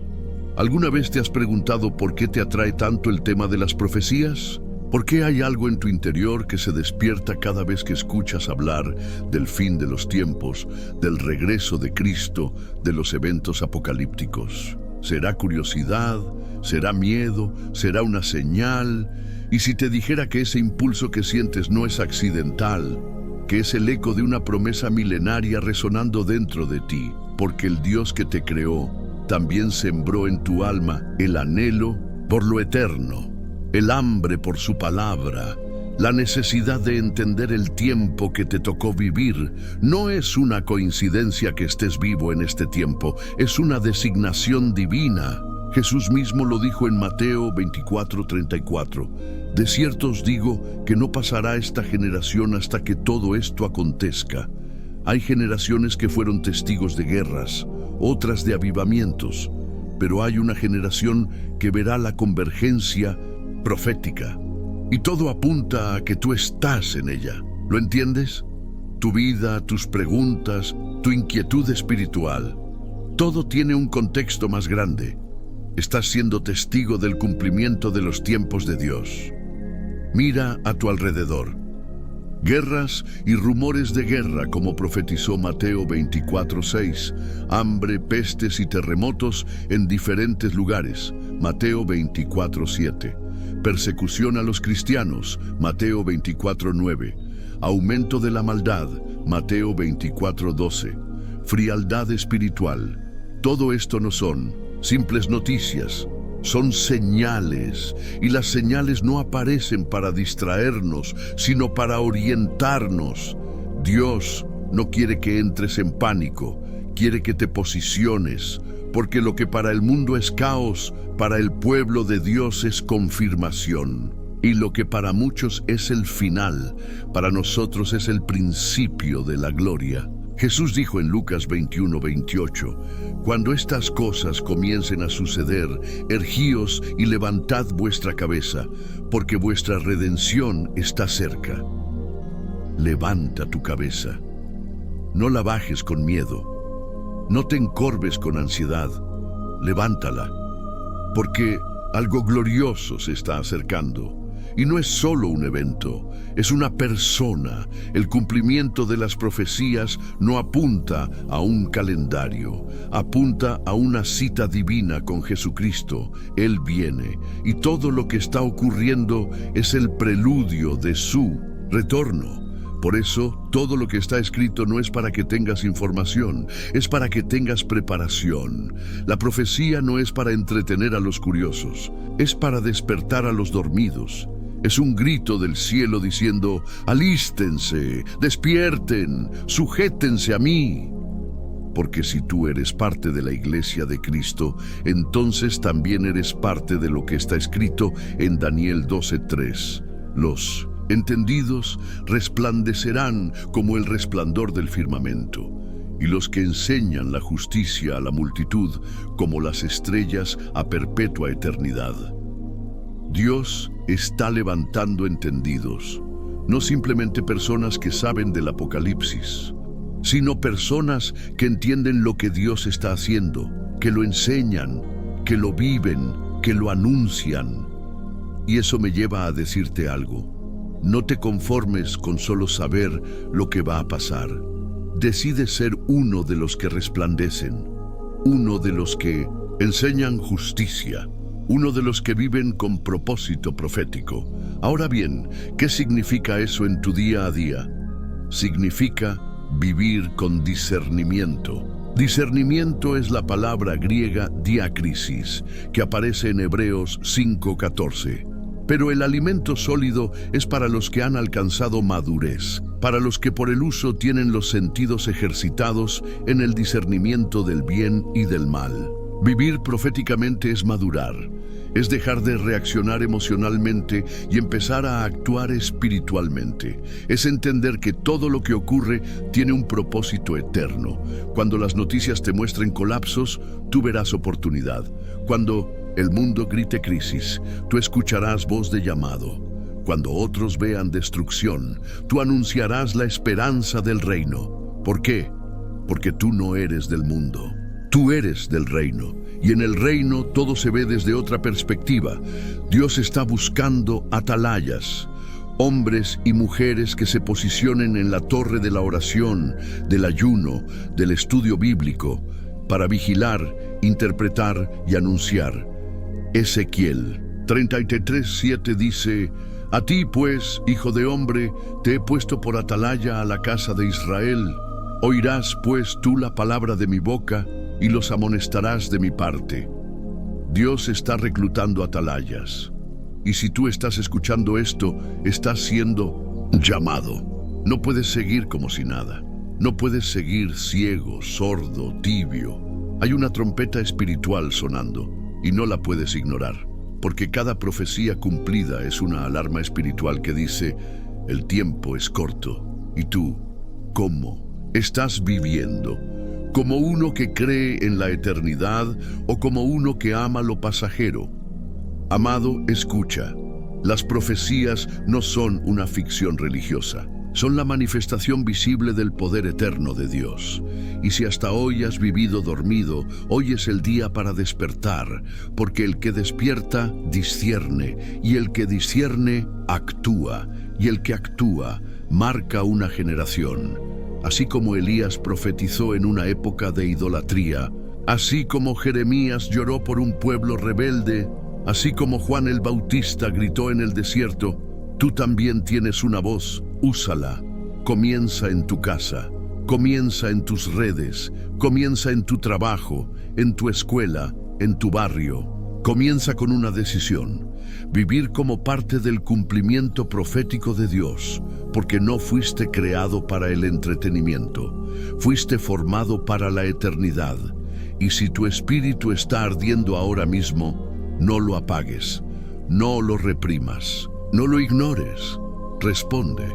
¿Alguna vez te has preguntado por qué te atrae tanto el tema de las profecías? ¿Por qué hay algo en tu interior que se despierta cada vez que escuchas hablar del fin de los tiempos, del regreso de Cristo, de los eventos apocalípticos? ¿Será curiosidad? ¿Será miedo? ¿Será una señal? Y si te dijera que ese impulso que sientes no es accidental, que es el eco de una promesa milenaria resonando dentro de ti, porque el Dios que te creó también sembró en tu alma el anhelo por lo eterno, el hambre por su palabra, la necesidad de entender el tiempo que te tocó vivir. No es una coincidencia que estés vivo en este tiempo, es una designación divina. Jesús mismo lo dijo en Mateo 24:34. De cierto os digo que no pasará esta generación hasta que todo esto acontezca. Hay generaciones que fueron testigos de guerras, otras de avivamientos, pero hay una generación que verá la convergencia profética. Y todo apunta a que tú estás en ella. ¿Lo entiendes? Tu vida, tus preguntas, tu inquietud espiritual. Todo tiene un contexto más grande. Estás siendo testigo del cumplimiento de los tiempos de Dios. Mira a tu alrededor. Guerras y rumores de guerra, como profetizó Mateo 24:6. Hambre, pestes y terremotos en diferentes lugares. Mateo 24:7. Persecución a los cristianos. Mateo 24:9. Aumento de la maldad. Mateo 24:12. Frialdad espiritual. Todo esto no son simples noticias. Son señales, y las señales no aparecen para distraernos, sino para orientarnos. Dios no quiere que entres en pánico, quiere que te posiciones, porque lo que para el mundo es caos, para el pueblo de Dios es confirmación. Y lo que para muchos es el final, para nosotros es el principio de la gloria. Jesús dijo en Lucas 21:28, cuando estas cosas comiencen a suceder, erguíos y levantad vuestra cabeza, porque vuestra redención está cerca. Levanta tu cabeza. No la bajes con miedo. No te encorves con ansiedad. Levántala, porque algo glorioso se está acercando. Y no es solo un evento, es una persona. El cumplimiento de las profecías no apunta a un calendario, apunta a una cita divina con Jesucristo. Él viene, y todo lo que está ocurriendo es el preludio de su retorno. Por eso, todo lo que está escrito no es para que tengas información, es para que tengas preparación. La profecía no es para entretener a los curiosos, es para despertar a los dormidos. Es un grito del cielo diciendo, alístense, despierten, sujétense a mí. Porque si tú eres parte de la iglesia de Cristo, entonces también eres parte de lo que está escrito en Daniel 12:3. Los entendidos resplandecerán como el resplandor del firmamento, y los que enseñan la justicia a la multitud como las estrellas a perpetua eternidad. Dios está levantando entendidos, no simplemente personas que saben del Apocalipsis, sino personas que entienden lo que Dios está haciendo, que lo enseñan, que lo viven, que lo anuncian. Y eso me lleva a decirte algo. No te conformes con solo saber lo que va a pasar. Decide ser uno de los que resplandecen, uno de los que enseñan justicia, uno de los que viven con propósito profético. Ahora bien, ¿qué significa eso en tu día a día? Significa vivir con discernimiento. Discernimiento es la palabra griega diácrisis, que aparece en Hebreos 5:14. Pero el alimento sólido es para los que han alcanzado madurez, para los que por el uso tienen los sentidos ejercitados en el discernimiento del bien y del mal. Vivir proféticamente es madurar, es dejar de reaccionar emocionalmente y empezar a actuar espiritualmente. Es entender que todo lo que ocurre tiene un propósito eterno. Cuando las noticias te muestren colapsos, tú verás oportunidad. Cuando el mundo grite crisis, tú escucharás voz de llamado. Cuando otros vean destrucción, tú anunciarás la esperanza del reino. ¿Por qué? Porque tú no eres del mundo. Tú eres del reino, y en el reino todo se ve desde otra perspectiva. Dios está buscando atalayas, hombres y mujeres que se posicionen en la torre de la oración, del ayuno, del estudio bíblico, para vigilar, interpretar y anunciar. Ezequiel 33:7 dice: A ti, pues, hijo de hombre, te he puesto por atalaya a la casa de Israel. Oirás, pues, tú la palabra de mi boca, y los amonestarás de mi parte. Dios está reclutando atalayas. Y si tú estás escuchando esto, estás siendo llamado. No puedes seguir como si nada. No puedes seguir ciego, sordo, tibio. Hay una trompeta espiritual sonando, y no la puedes ignorar, porque cada profecía cumplida es una alarma espiritual que dice: el tiempo es corto. ¿Y tú, cómo estás viviendo? ¿Como uno que cree en la eternidad o como uno que ama lo pasajero? Amado, escucha. Las profecías no son una ficción religiosa. Son la manifestación visible del poder eterno de Dios. Y si hasta hoy has vivido dormido, hoy es el día para despertar, porque el que despierta, discierne, y el que discierne, actúa, y el que actúa, marca una generación. Así como Elías profetizó en una época de idolatría, así como Jeremías lloró por un pueblo rebelde, así como Juan el Bautista gritó en el desierto, tú también tienes una voz, úsala. Comienza en tu casa, comienza en tus redes, comienza en tu trabajo, en tu escuela, en tu barrio. Comienza con una decisión: vivir como parte del cumplimiento profético de Dios, porque no fuiste creado para el entretenimiento, fuiste formado para la eternidad. Y si tu espíritu está ardiendo ahora mismo, no lo apagues, no lo reprimas, no lo ignores, responde.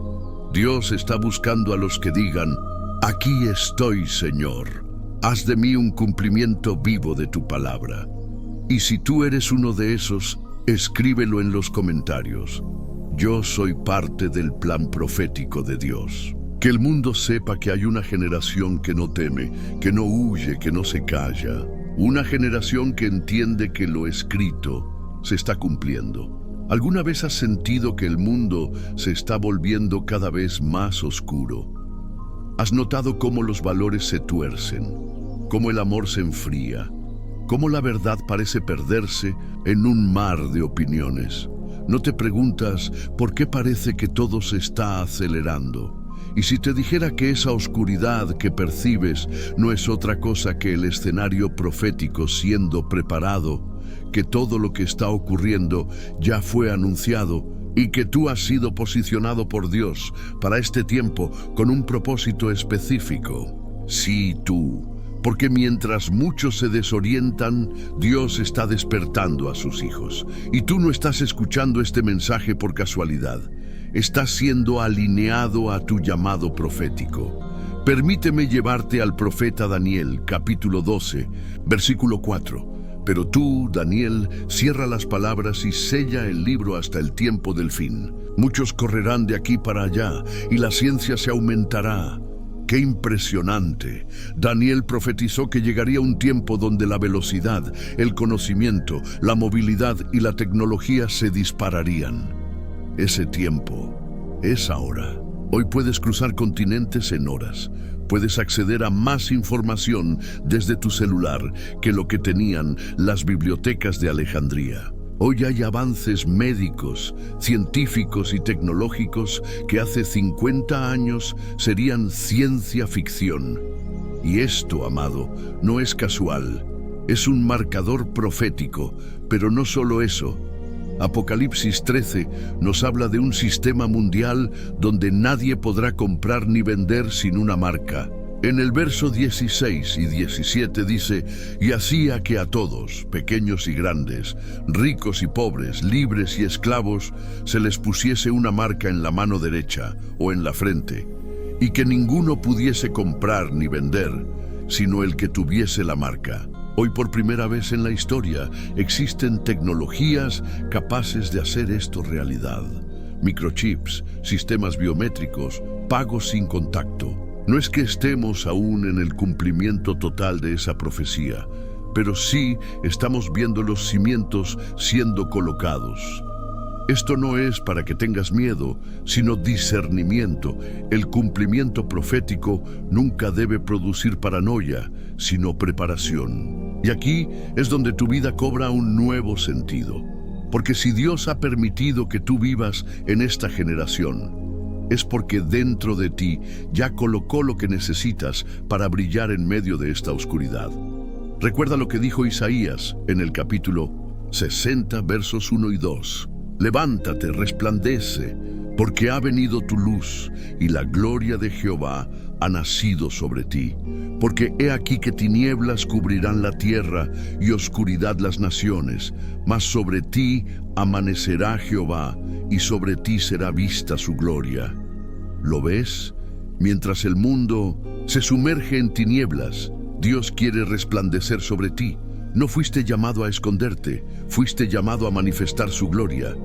Dios está buscando a los que digan: aquí estoy, Señor, haz de mí un cumplimiento vivo de tu palabra. Y si tú eres uno de esos, escríbelo en los comentarios. Yo soy parte del plan profético de Dios. Que el mundo sepa que hay una generación que no teme, que no huye, que no se calla. Una generación que entiende que lo escrito se está cumpliendo. ¿Alguna vez has sentido que el mundo se está volviendo cada vez más oscuro? ¿Has notado cómo los valores se tuercen, cómo el amor se enfría, cómo la verdad parece perderse en un mar de opiniones? ¿No te preguntas por qué parece que todo se está acelerando? Y si te dijera que esa oscuridad que percibes no es otra cosa que el escenario profético siendo preparado, que todo lo que está ocurriendo ya fue anunciado y que tú has sido posicionado por Dios para este tiempo con un propósito específico? Sí, tú. Porque mientras muchos se desorientan, Dios está despertando a sus hijos. Y tú no estás escuchando este mensaje por casualidad. Estás siendo alineado a tu llamado profético. Permíteme llevarte al profeta Daniel, capítulo 12, versículo 4. Pero tú, Daniel, cierra las palabras y sella el libro hasta el tiempo del fin. Muchos correrán de aquí para allá y la ciencia se aumentará. ¡Qué impresionante! Daniel profetizó que llegaría un tiempo donde la velocidad, el conocimiento, la movilidad y la tecnología se dispararían. Ese tiempo es ahora. Hoy puedes cruzar continentes en horas. Puedes acceder a más información desde tu celular que lo que tenían las bibliotecas de Alejandría. Hoy hay avances médicos, científicos y tecnológicos que hace 50 años serían ciencia ficción. Y esto, amado, no es casual. Es un marcador profético, pero no solo eso. Apocalipsis 13 nos habla de un sistema mundial donde nadie podrá comprar ni vender sin una marca. En el verso 16 y 17 dice: y hacía que a todos, pequeños y grandes, ricos y pobres, libres y esclavos, se les pusiese una marca en la mano derecha o en la frente, y que ninguno pudiese comprar ni vender, sino el que tuviese la marca. Hoy, por primera vez en la historia, existen tecnologías capaces de hacer esto realidad. Microchips, sistemas biométricos, pagos sin contacto. No es que estemos aún en el cumplimiento total de esa profecía, pero sí estamos viendo los cimientos siendo colocados. Esto no es para que tengas miedo, sino discernimiento. El cumplimiento profético nunca debe producir paranoia, sino preparación. Y aquí es donde tu vida cobra un nuevo sentido. Porque si Dios ha permitido que tú vivas en esta generación, es porque dentro de ti ya colocó lo que necesitas para brillar en medio de esta oscuridad. Recuerda lo que dijo Isaías en el capítulo 60, versos 1 y 2. Levántate, resplandece, porque ha venido tu luz, y la gloria de Jehová ha nacido sobre ti. Porque he aquí que tinieblas cubrirán la tierra, y oscuridad las naciones, mas sobre ti amanecerá Jehová, y sobre ti será vista su gloria. ¿Lo ves? Mientras el mundo se sumerge en tinieblas, Dios quiere resplandecer sobre ti. No fuiste llamado a esconderte, fuiste llamado a manifestar su gloria.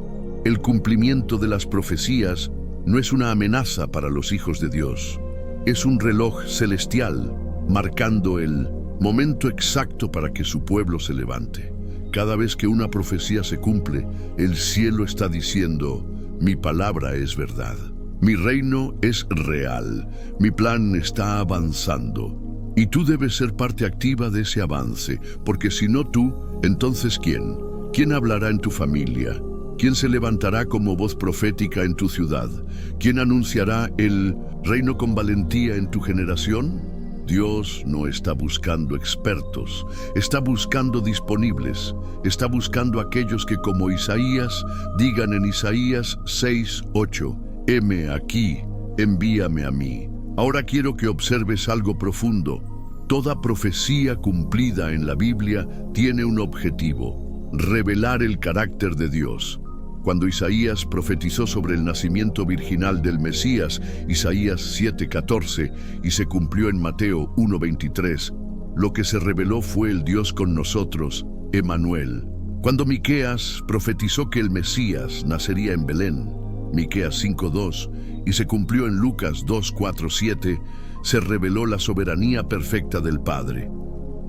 El cumplimiento de las profecías no es una amenaza para los hijos de Dios. Es un reloj celestial, marcando el momento exacto para que su pueblo se levante. Cada vez que una profecía se cumple, el cielo está diciendo: mi palabra es verdad. Mi reino es real. Mi plan está avanzando. Y tú debes ser parte activa de ese avance, porque si no tú, entonces ¿quién? ¿Quién hablará en tu familia? ¿Quién se levantará como voz profética en tu ciudad? ¿Quién anunciará el reino con valentía en tu generación? Dios no está buscando expertos, está buscando disponibles, está buscando aquellos que, como Isaías, digan en Isaías 6:8, heme aquí, envíame a mí. Ahora quiero que observes algo profundo. Toda profecía cumplida en la Biblia tiene un objetivo: revelar el carácter de Dios. Cuando Isaías profetizó sobre el nacimiento virginal del Mesías, Isaías 7:14, y se cumplió en Mateo 1:23, lo que se reveló fue el Dios con nosotros, Emmanuel. Cuando Miqueas profetizó que el Mesías nacería en Belén, Miqueas 5:2, y se cumplió en Lucas 2:4-7, se reveló la soberanía perfecta del Padre.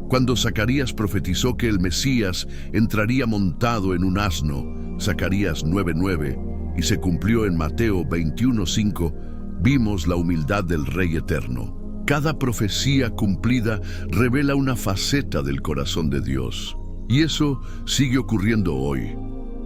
Cuando Zacarías profetizó que el Mesías entraría montado en un asno, Zacarías 9:9, y se cumplió en Mateo 21:5, vimos la humildad del Rey Eterno. Cada profecía cumplida revela una faceta del corazón de Dios. Y eso sigue ocurriendo hoy.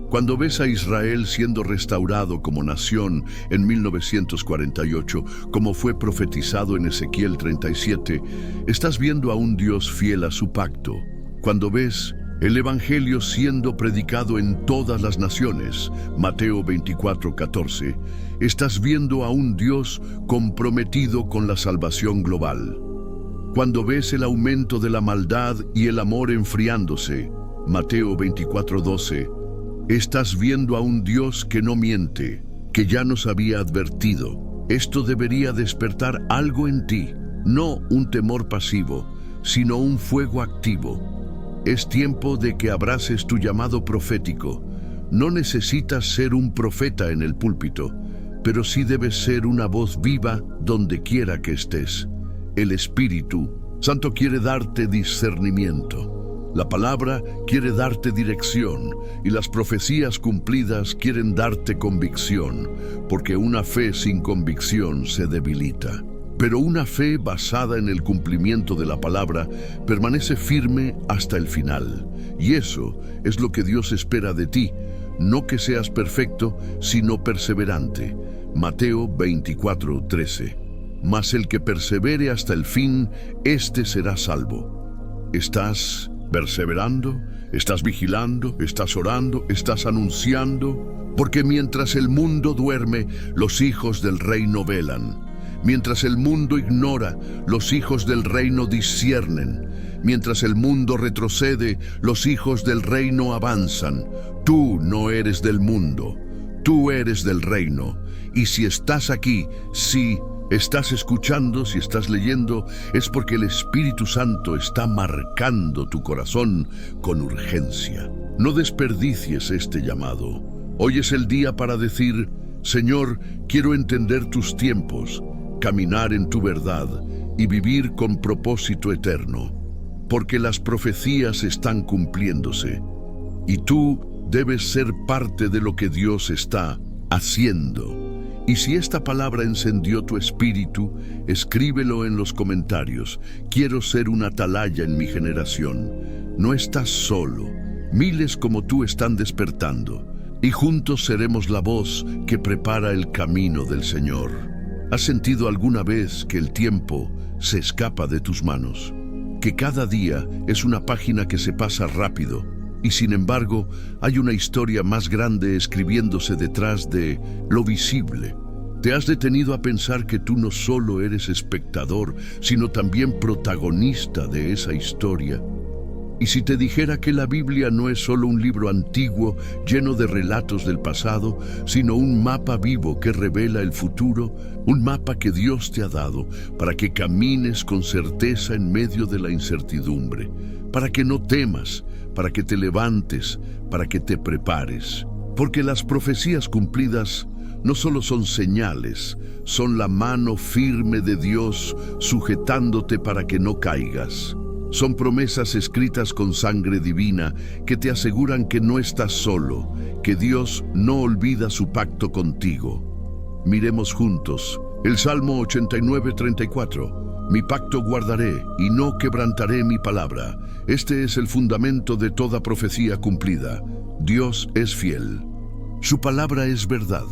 Cuando ves a Israel siendo restaurado como nación en 1948, como fue profetizado en Ezequiel 37, estás viendo a un Dios fiel a su pacto. Cuando ves el Evangelio siendo predicado en todas las naciones, Mateo 24:14, estás viendo a un Dios comprometido con la salvación global. Cuando ves el aumento de la maldad y el amor enfriándose, Mateo 24:12, estás viendo a un Dios que no miente, que ya nos había advertido. Esto debería despertar algo en ti, no un temor pasivo, sino un fuego activo. Es tiempo de que abraces tu llamado profético. No necesitas ser un profeta en el púlpito, pero sí debes ser una voz viva donde quiera que estés. El Espíritu Santo quiere darte discernimiento. La palabra quiere darte dirección y las profecías cumplidas quieren darte convicción, porque una fe sin convicción se debilita. Pero una fe basada en el cumplimiento de la palabra permanece firme hasta el final. Y eso es lo que Dios espera de ti, no que seas perfecto, sino perseverante. Mateo 24:13. mas el que persevere hasta el fin, éste será salvo. ¿Estás perseverando? ¿Estás vigilando? ¿Estás orando? ¿Estás anunciando? Porque mientras el mundo duerme, los hijos del reino velan. Mientras el mundo ignora, los hijos del reino disciernen. Mientras el mundo retrocede, los hijos del reino avanzan. Tú no eres del mundo, tú eres del reino. Y si estás aquí, si estás escuchando, si estás leyendo, es porque el Espíritu Santo está marcando tu corazón con urgencia. No desperdicies este llamado. Hoy es el día para decir: Señor, quiero entender tus tiempos, caminar en tu verdad y vivir con propósito eterno, porque las profecías están cumpliéndose y tú debes ser parte de lo que Dios está haciendo. Y si esta palabra encendió tu espíritu, escríbelo en los comentarios. Quiero ser una atalaya en mi generación. No estás solo. Miles como tú están despertando, y juntos seremos la voz que prepara el camino del Señor. ¿Has sentido alguna vez que el tiempo se escapa de tus manos? Que cada día es una página que se pasa rápido, y sin embargo hay una historia más grande escribiéndose detrás de lo visible. ¿Te has detenido a pensar que tú no solo eres espectador, sino también protagonista de esa historia? Y si te dijera que la Biblia no es solo un libro antiguo lleno de relatos del pasado, sino un mapa vivo que revela el futuro, un mapa que Dios te ha dado para que camines con certeza en medio de la incertidumbre, para que no temas, para que te levantes, para que te prepares. Porque las profecías cumplidas no solo son señales, son la mano firme de Dios sujetándote para que no caigas. Son promesas escritas con sangre divina que te aseguran que no estás solo, que Dios no olvida su pacto contigo. Miremos juntos el Salmo 89:34. Mi pacto guardaré y no quebrantaré mi palabra. Este es el fundamento de toda profecía cumplida. Dios es fiel. Su palabra es verdad.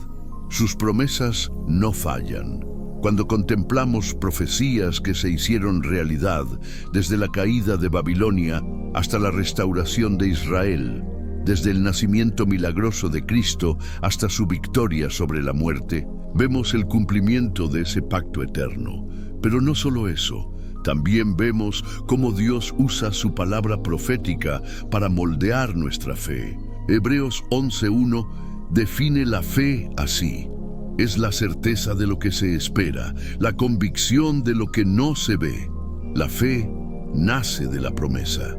Sus promesas no fallan. Cuando contemplamos profecías que se hicieron realidad, desde la caída de Babilonia hasta la restauración de Israel, desde el nacimiento milagroso de Cristo hasta su victoria sobre la muerte, vemos el cumplimiento de ese pacto eterno. Pero no solo eso, también vemos cómo Dios usa su palabra profética para moldear nuestra fe. Hebreos 11:1 define la fe así: es la certeza de lo que se espera, la convicción de lo que no se ve. La fe nace de la promesa,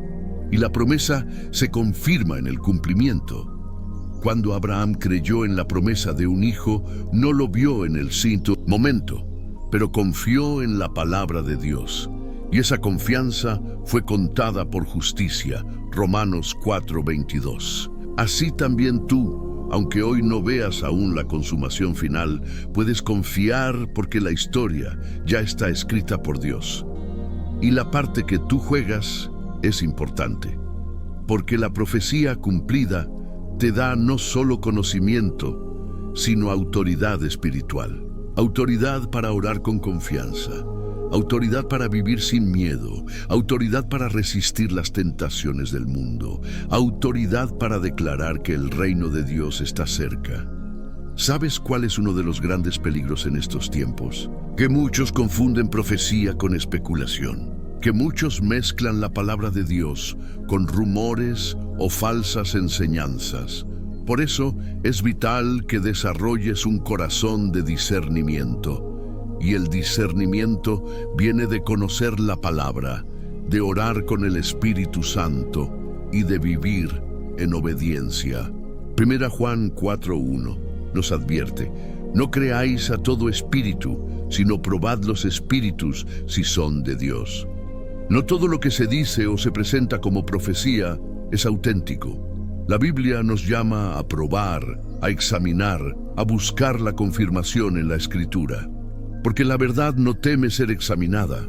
y la promesa se confirma en el cumplimiento. Cuando Abraham creyó en la promesa de un hijo, no lo vio en el momento, pero confió en la palabra de Dios, y esa confianza fue contada por justicia. Romanos 4:22. Así también tú, aunque hoy no veas aún la consumación final, puedes confiar porque la historia ya está escrita por Dios. Y la parte que tú juegas es importante, porque la profecía cumplida te da no solo conocimiento, sino autoridad espiritual. Autoridad para orar con confianza, autoridad para vivir sin miedo, autoridad para resistir las tentaciones del mundo, autoridad para declarar que el reino de Dios está cerca. ¿Sabes cuál es uno de los grandes peligros en estos tiempos? Que muchos confunden profecía con especulación, que muchos mezclan la palabra de Dios con rumores o falsas enseñanzas. Por eso es vital que desarrolles un corazón de discernimiento. Y el discernimiento viene de conocer la palabra, de orar con el Espíritu Santo y de vivir en obediencia. 1 Juan 4:1 nos advierte: no creáis a todo espíritu, sino probad los espíritus si son de Dios. No todo lo que se dice o se presenta como profecía es auténtico. La Biblia nos llama a probar, a examinar, a buscar la confirmación en la Escritura. Porque la verdad no teme ser examinada.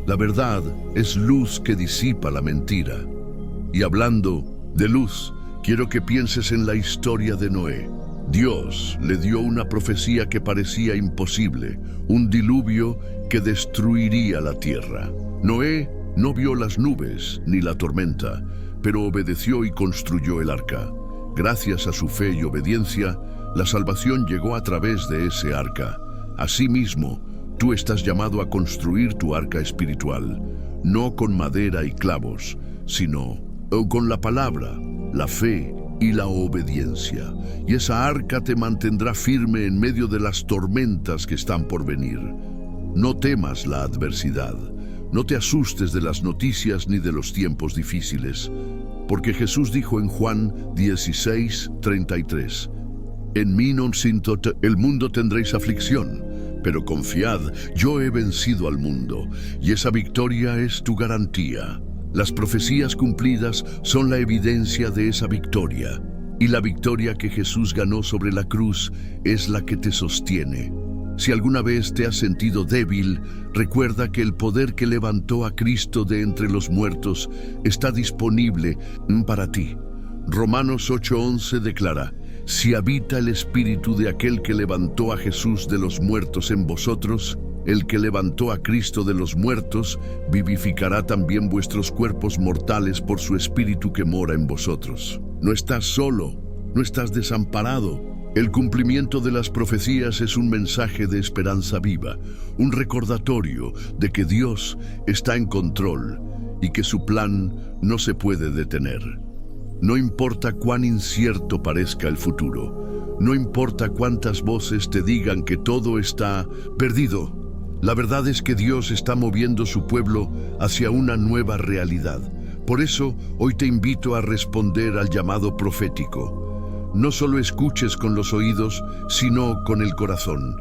La verdad es luz que disipa la mentira. Y hablando de luz, quiero que pienses en la historia de Noé. Dios le dio una profecía que parecía imposible, un diluvio que destruiría la tierra. Noé no vio las nubes ni la tormenta, pero obedeció y construyó el arca. Gracias a su fe y obediencia, la salvación llegó a través de ese arca. Asimismo, tú estás llamado a construir tu arca espiritual, no con madera y clavos, sino con la palabra, la fe y la obediencia. Y esa arca te mantendrá firme en medio de las tormentas que están por venir. No temas la adversidad. No te asustes de las noticias ni de los tiempos difíciles, porque Jesús dijo en Juan 16:33, en mí non sinto el mundo tendréis aflicción, pero confiad, yo he vencido al mundo, y esa victoria es tu garantía. Las profecías cumplidas son la evidencia de esa victoria, y la victoria que Jesús ganó sobre la cruz es la que te sostiene. Si alguna vez te has sentido débil, recuerda que el poder que levantó a Cristo de entre los muertos está disponible para ti. Romanos 8:11 declara, si habita el espíritu de aquel que levantó a Jesús de los muertos en vosotros, el que levantó a Cristo de los muertos, vivificará también vuestros cuerpos mortales por su espíritu que mora en vosotros. No estás solo, no estás desamparado. El cumplimiento de las profecías es un mensaje de esperanza viva, un recordatorio de que Dios está en control y que su plan no se puede detener. No importa cuán incierto parezca el futuro, no importa cuántas voces te digan que todo está perdido, la verdad es que Dios está moviendo su pueblo hacia una nueva realidad. Por eso, hoy te invito a responder al llamado profético. No solo escuches con los oídos, sino con el corazón.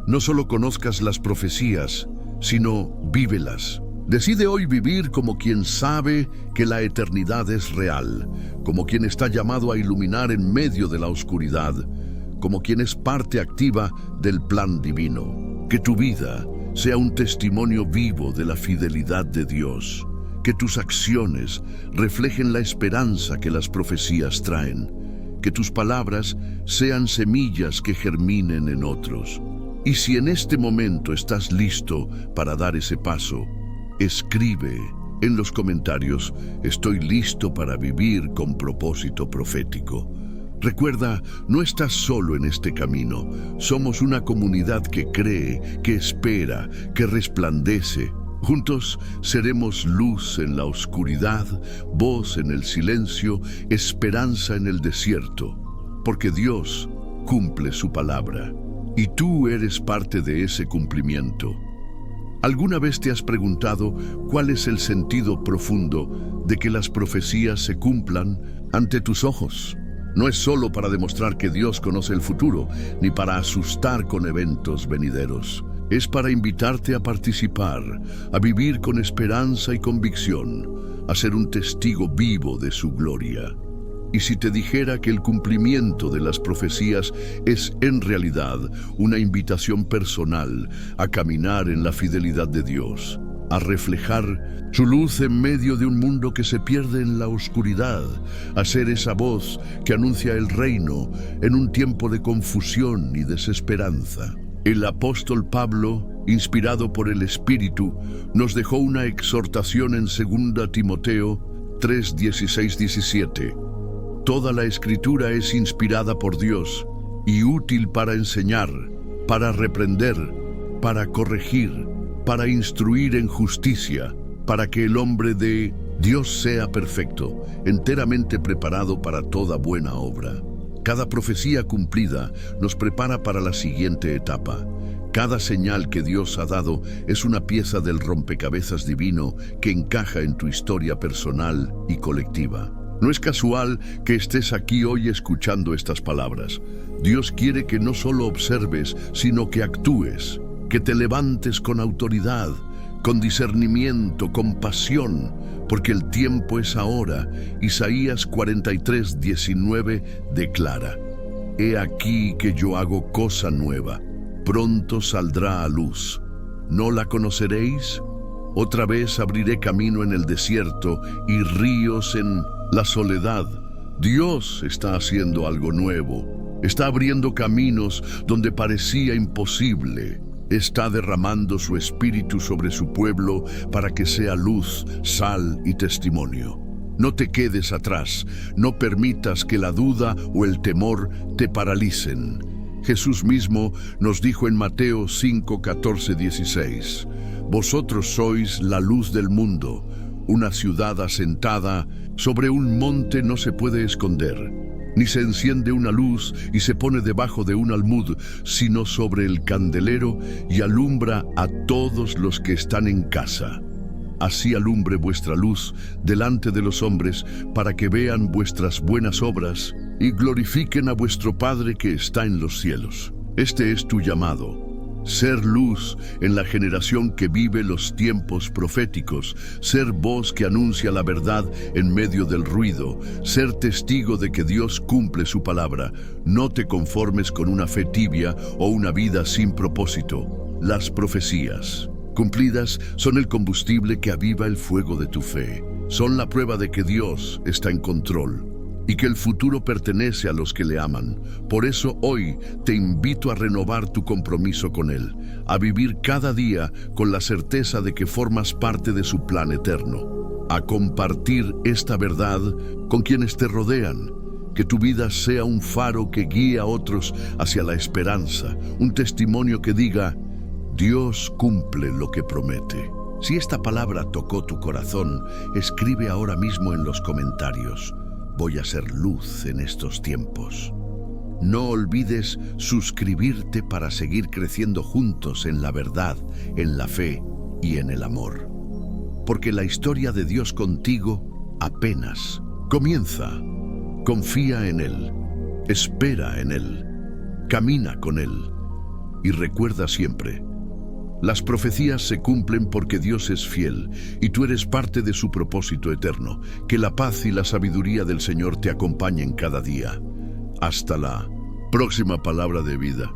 No solo conozcas las profecías, sino vívelas. Decide hoy vivir como quien sabe que la eternidad es real, como quien está llamado a iluminar en medio de la oscuridad, como quien es parte activa del plan divino. Que tu vida sea un testimonio vivo de la fidelidad de Dios. Que tus acciones reflejen la esperanza que las profecías traen. Que tus palabras sean semillas que germinen en otros. Y si en este momento estás listo para dar ese paso, escribe en los comentarios, estoy listo para vivir con propósito profético. Recuerda, no estás solo en este camino. Somos una comunidad que cree, que espera, que resplandece. Juntos seremos luz en la oscuridad, voz en el silencio, esperanza en el desierto, porque Dios cumple su palabra, y tú eres parte de ese cumplimiento. ¿Alguna vez te has preguntado cuál es el sentido profundo de que las profecías se cumplan ante tus ojos? No es solo para demostrar que Dios conoce el futuro, ni para asustar con eventos venideros. Es para invitarte a participar, a vivir con esperanza y convicción, a ser un testigo vivo de su gloria. Y si te dijera que el cumplimiento de las profecías es en realidad una invitación personal a caminar en la fidelidad de Dios, a reflejar su luz en medio de un mundo que se pierde en la oscuridad, a ser esa voz que anuncia el reino en un tiempo de confusión y desesperanza. El apóstol Pablo, inspirado por el Espíritu, nos dejó una exhortación en 2 Timoteo 3:16-17. Toda la Escritura es inspirada por Dios y útil para enseñar, para reprender, para corregir, para instruir en justicia, para que el hombre de Dios sea perfecto, enteramente preparado para toda buena obra. Cada profecía cumplida nos prepara para la siguiente etapa. Cada señal que Dios ha dado es una pieza del rompecabezas divino que encaja en tu historia personal y colectiva. No es casual que estés aquí hoy escuchando estas palabras. Dios quiere que no solo observes, sino que actúes, que te levantes con autoridad, con discernimiento, con pasión, porque el tiempo es ahora. Isaías 43:19 declara: He aquí que yo hago cosa nueva, pronto saldrá a luz. ¿No la conoceréis? Otra vez abriré camino en el desierto y ríos en la soledad. Dios está haciendo algo nuevo. Está abriendo caminos donde parecía imposible. está derramando su espíritu sobre su pueblo para que sea luz, sal y testimonio. No te quedes atrás, no permitas que la duda o el temor te paralicen. Jesús mismo nos dijo en Mateo 5, 14, 16, «Vosotros sois la luz del mundo. Una ciudad asentada sobre un monte no se puede esconder, ni se enciende una luz y se pone debajo de un almud, sino sobre el candelero y alumbra a todos los que están en casa. Así alumbre vuestra luz delante de los hombres, para que vean vuestras buenas obras y glorifiquen a vuestro Padre que está en los cielos». Este es tu llamado. Ser luz en la generación que vive los tiempos proféticos, ser voz que anuncia la verdad en medio del ruido, ser testigo de que Dios cumple su palabra. No te conformes con una fe tibia o una vida sin propósito. Las profecías cumplidas son el combustible que aviva el fuego de tu fe. Son la prueba de que Dios está en control y que el futuro pertenece a los que le aman. Por eso hoy te invito a renovar tu compromiso con Él, a vivir cada día con la certeza de que formas parte de su plan eterno, a compartir esta verdad con quienes te rodean, que tu vida sea un faro que guíe a otros hacia la esperanza, un testimonio que diga, Dios cumple lo que promete. Si esta palabra tocó tu corazón, escribe ahora mismo en los comentarios, voy a ser luz en estos tiempos. No olvides suscribirte para seguir creciendo juntos en la verdad, en la fe y en el amor. Porque la historia de Dios contigo apenas comienza. Confía en Él, espera en Él, camina con Él y recuerda siempre, las profecías se cumplen porque Dios es fiel y tú eres parte de su propósito eterno. Que la paz y la sabiduría del Señor te acompañen cada día. Hasta la próxima palabra de vida.